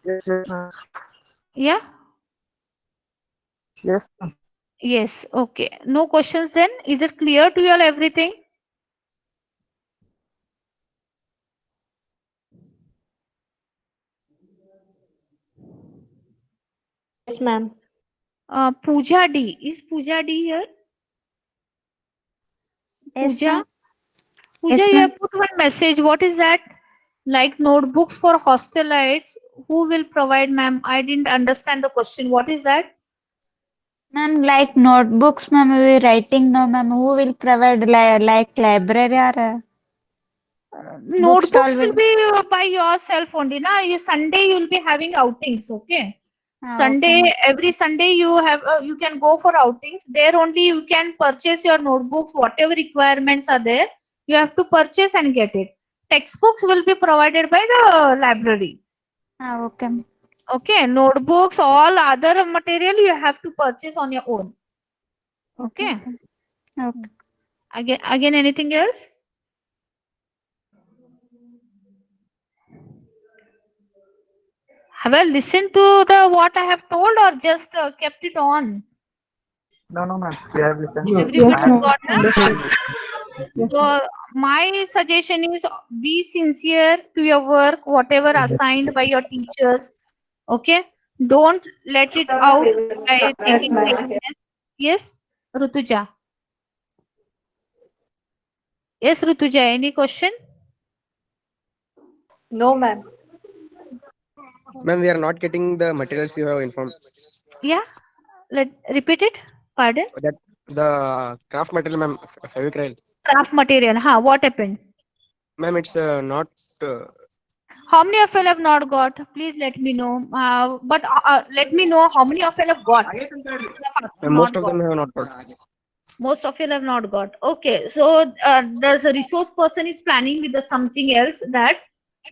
F: Yes, ma'am.
B: Yeah?
F: Yes, ma'am.
B: Yes, okay. No questions then? Is it clear to you all everything?
A: Yes, ma'am.
B: Pooja D. Is Pooja D here?
E: Yes,
B: Pooja?
E: ma'am.
B: Pooja,
E: Yes,
B: you
E: ma'am.
B: have put one message. What is that? Like notebooks for hostelites. Who will provide, ma'am? I didn't understand the question. What is that?
E: Ma'am, like notebooks, ma'am, we writing no, ma'am. Who will provide like library or bookstall
B: Notebooks will
E: will?
B: be by yourself only. Na? You Sunday you will be having outings. Okay.
E: Okay, ma'am.
B: Every Sunday you have you can go for outings. There only you can purchase your notebooks. Whatever requirements are there, you have to purchase and get it. Textbooks will be provided by the library.
E: Okay, ma'am.
B: Okay, notebooks, all other material you have to purchase on your own. Okay.
E: Okay.
B: Again, anything else? Have I listened to the what I have told or just kept it on?
F: No, ma'am. We have listened.
B: Everybody
F: I
B: has
F: have
B: got that?
F: understood.
B: So my suggestion is be sincere to your work, whatever assigned by your teachers. Okay, don't let it out by taking laziness. Yes, Rutuja. Yes, Rutuja. Any question?
A: No, ma'am.
H: Ma'am, we are not getting the materials you have informed.
B: Yeah. Let repeat it. Pardon.
H: That the craft material, ma'am, Fevicryl.
B: Craft material. Huh? What happened?
H: Ma'am, it's not.
B: How many of you have not got? Please let me know. But let me know how many of you have got.
H: Most
B: Not
H: of
B: got.
H: them have not got.
B: Most of you have not got. Okay, so there's a resource person is planning with the something else that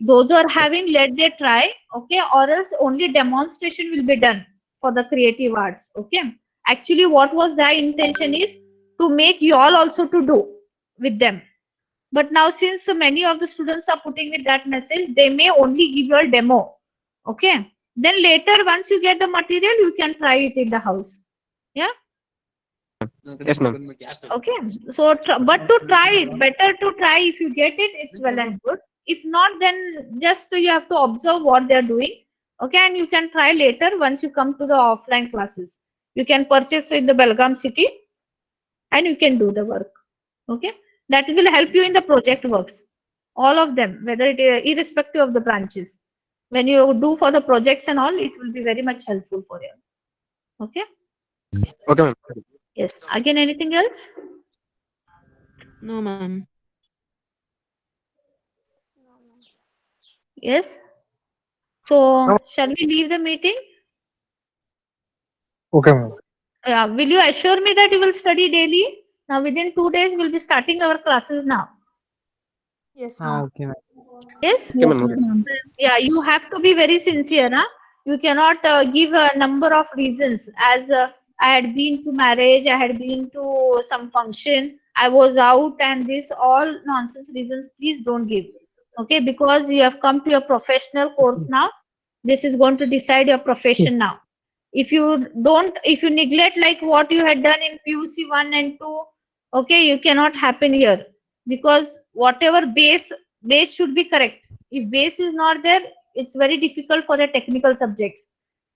B: those who are having, let they try. Okay, or else only demonstration will be done for the creative arts. Okay, actually, what was their intention is to make you all also to do with them. But now, since many of the students are putting with that message, they may only give you a demo. Okay. Then later, once you get the material, you can try it in the house. Yeah.
H: Yes, ma'am.
B: Okay. So, but to try it, better to try. If you get it, it's well and good. If not, then just you have to observe what they're doing. Okay. And you can try later once you come to the offline classes. You can purchase in the Belgaum city and you can do the work. Okay, that will help you in the project works, all of them, whether it irrespective of the branches. When you do for the projects and all, it will be very much helpful for you. Okay.
H: Okay, ma'am.
B: Yes, again, anything else?
A: No, ma'am.
B: Yes, so shall we leave the meeting?
F: Okay, ma'am.
B: Will you assure me that you will study daily? Now within 2 days we'll be starting our classes now.
A: Yes,
G: Okay, ma'am.
B: Yes.
H: Okay, ma'am. Okay.
B: Yeah, you have to be very sincere. Huh? You cannot give a number of reasons as I had been to marriage, I had been to some function, I was out, and this all nonsense reasons. Please don't give. Okay, because you have come to your professional course now. This is going to decide your profession now. If you don't, if you neglect like what you had done in PUC 1 and 2, okay, you cannot happen here because whatever base should be correct. If base is not there, it's very difficult for the technical subjects.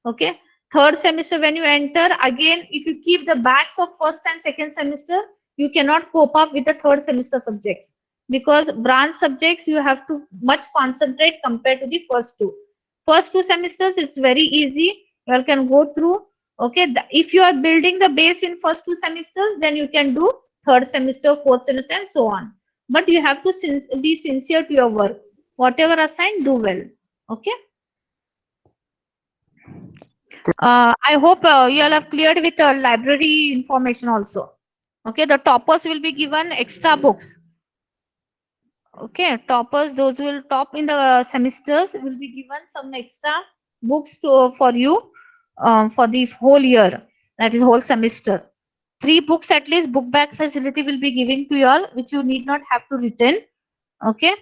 B: Okay, third semester when you enter again, if you keep the backs of first and second semester, you cannot cope up with the third semester subjects. because branch subjects you have to much concentrate compared to the first two semesters. It's very easy, you all can go through. Okay, if you are building the base in first two semesters, then you can do third semester, fourth semester, and so on. But you have to be sincere to your work. Whatever assigned, do well. Okay. I hope you all have cleared with library information also. Okay, the toppers will be given extra books. Okay, toppers, those who will top in the semesters, will be given some extra books for you for the whole year, that is whole semester. 3 books at least, book bag facility will be giving to you all, which you need not have to return. Okay,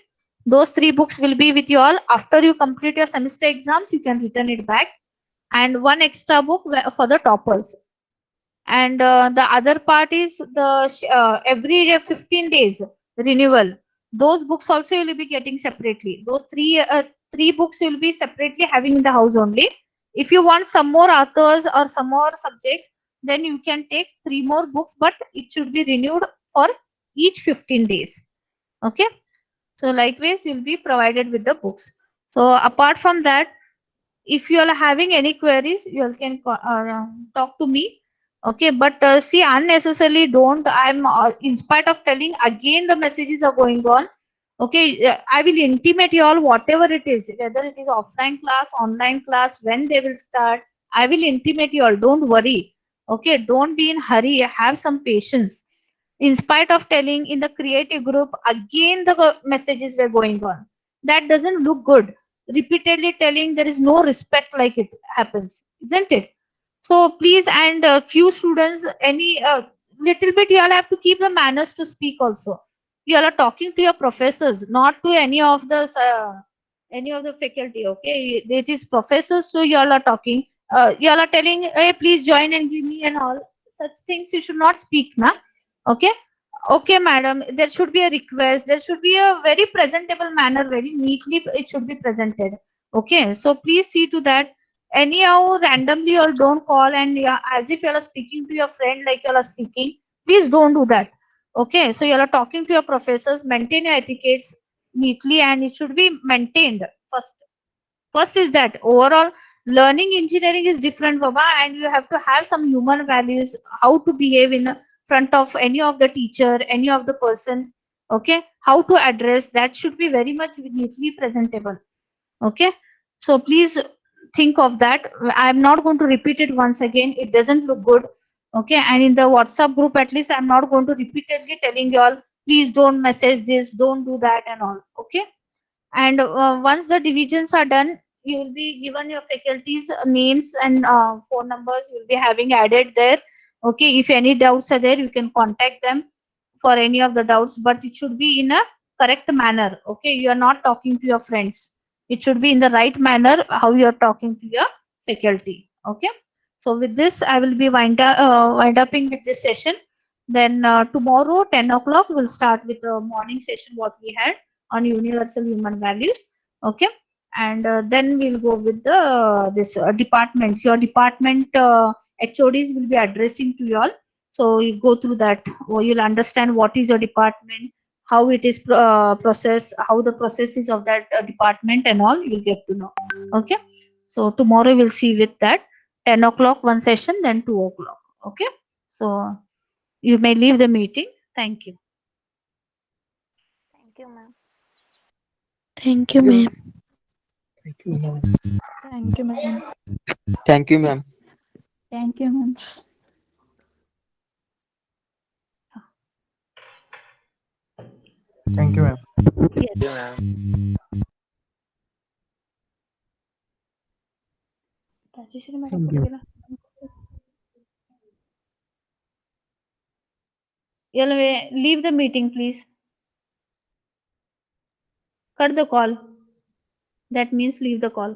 B: those 3 books will be with you all. After you complete your semester exams, you can return it back, and 1 extra book for the toppers. And the other part is the every 15 days renewal. Those books also you will be getting separately. Those three books you will be separately having in the house only. If you want some more authors or some more subjects, then you can take 3 more books, but it should be renewed for each 15 days. Okay, so likewise you will be provided with the books. So apart from that, if you are having any queries, you all can talk to me. Okay, but see, unnecessarily don't. I'm in spite of telling again, the messages are going on. Okay, I will intimate you all whatever it is, whether it is offline class, online class, when they will start. I will intimate you all. Don't worry. Okay, don't be in hurry. Have some patience. In spite of telling in the creative group, again the messages were going on. That doesn't look good. Repeatedly telling, there is no respect like it happens, isn't it? So please, and few students, any little bit you all have to keep the manners to speak also. You all are talking to your professors, not to any of the faculty. Okay, it is professors, so you all are talking. You all are telling, hey, please join and give me and all such things. You should not speak, na. Okay. Okay, madam, there should be a request. There should be a very presentable manner, very neatly it should be presented. Okay, so please see to that. Anyhow, randomly or don't call and as if you are speaking to your friend like you are speaking. Please don't do that. Okay, so you are talking to your professors. Maintain your etiquettes neatly, and it should be maintained first. First is that overall learning engineering is different, Baba, and you have to have some human values, how to behave in front of any of the teacher, any of the person. Okay, how to address that should be very much neatly presentable. Okay, so please think of that. I'm not going to repeat it once again. It doesn't look good. Okay, and in the WhatsApp group, at least I'm not going to repeatedly telling you all, please don't message this, don't do that, and all. Okay, and once the divisions are done, you will be given your faculties names and phone numbers. You will be having added there. Okay, if any doubts are there, you can contact them for any of the doubts, but it should be in a correct manner. Okay, you are not talking to your friends. It should be in the right manner how you are talking to your faculty. Okay, so with this I will be wind upping with this session. Then tomorrow 10 o'clock we'll start with the morning session what we had on universal human values. Okay, and then we'll go with the this departments. Your department HODs will be addressing to you all, so you go through that, or you'll understand what is your department, how it is process, how the process is of that department and all, you'll get to know. Okay, so tomorrow we'll see with that. 10 o'clock one session, then 2 o'clock. Okay, so you may leave the meeting. Thank you.
E: Thank you, ma'am.
G: Thank you, ma'am.
H: Thank you, ma'am.
A: Thank you, ma'am.
F: Thank you, ma'am.
E: Thank you, ma'am.
F: Thank you, ma'am.
B: Rajeshwari madam
G: Thank
B: कुठे
G: you.
B: गेला? Leave the meeting, please. Cut the call. That means leave the call.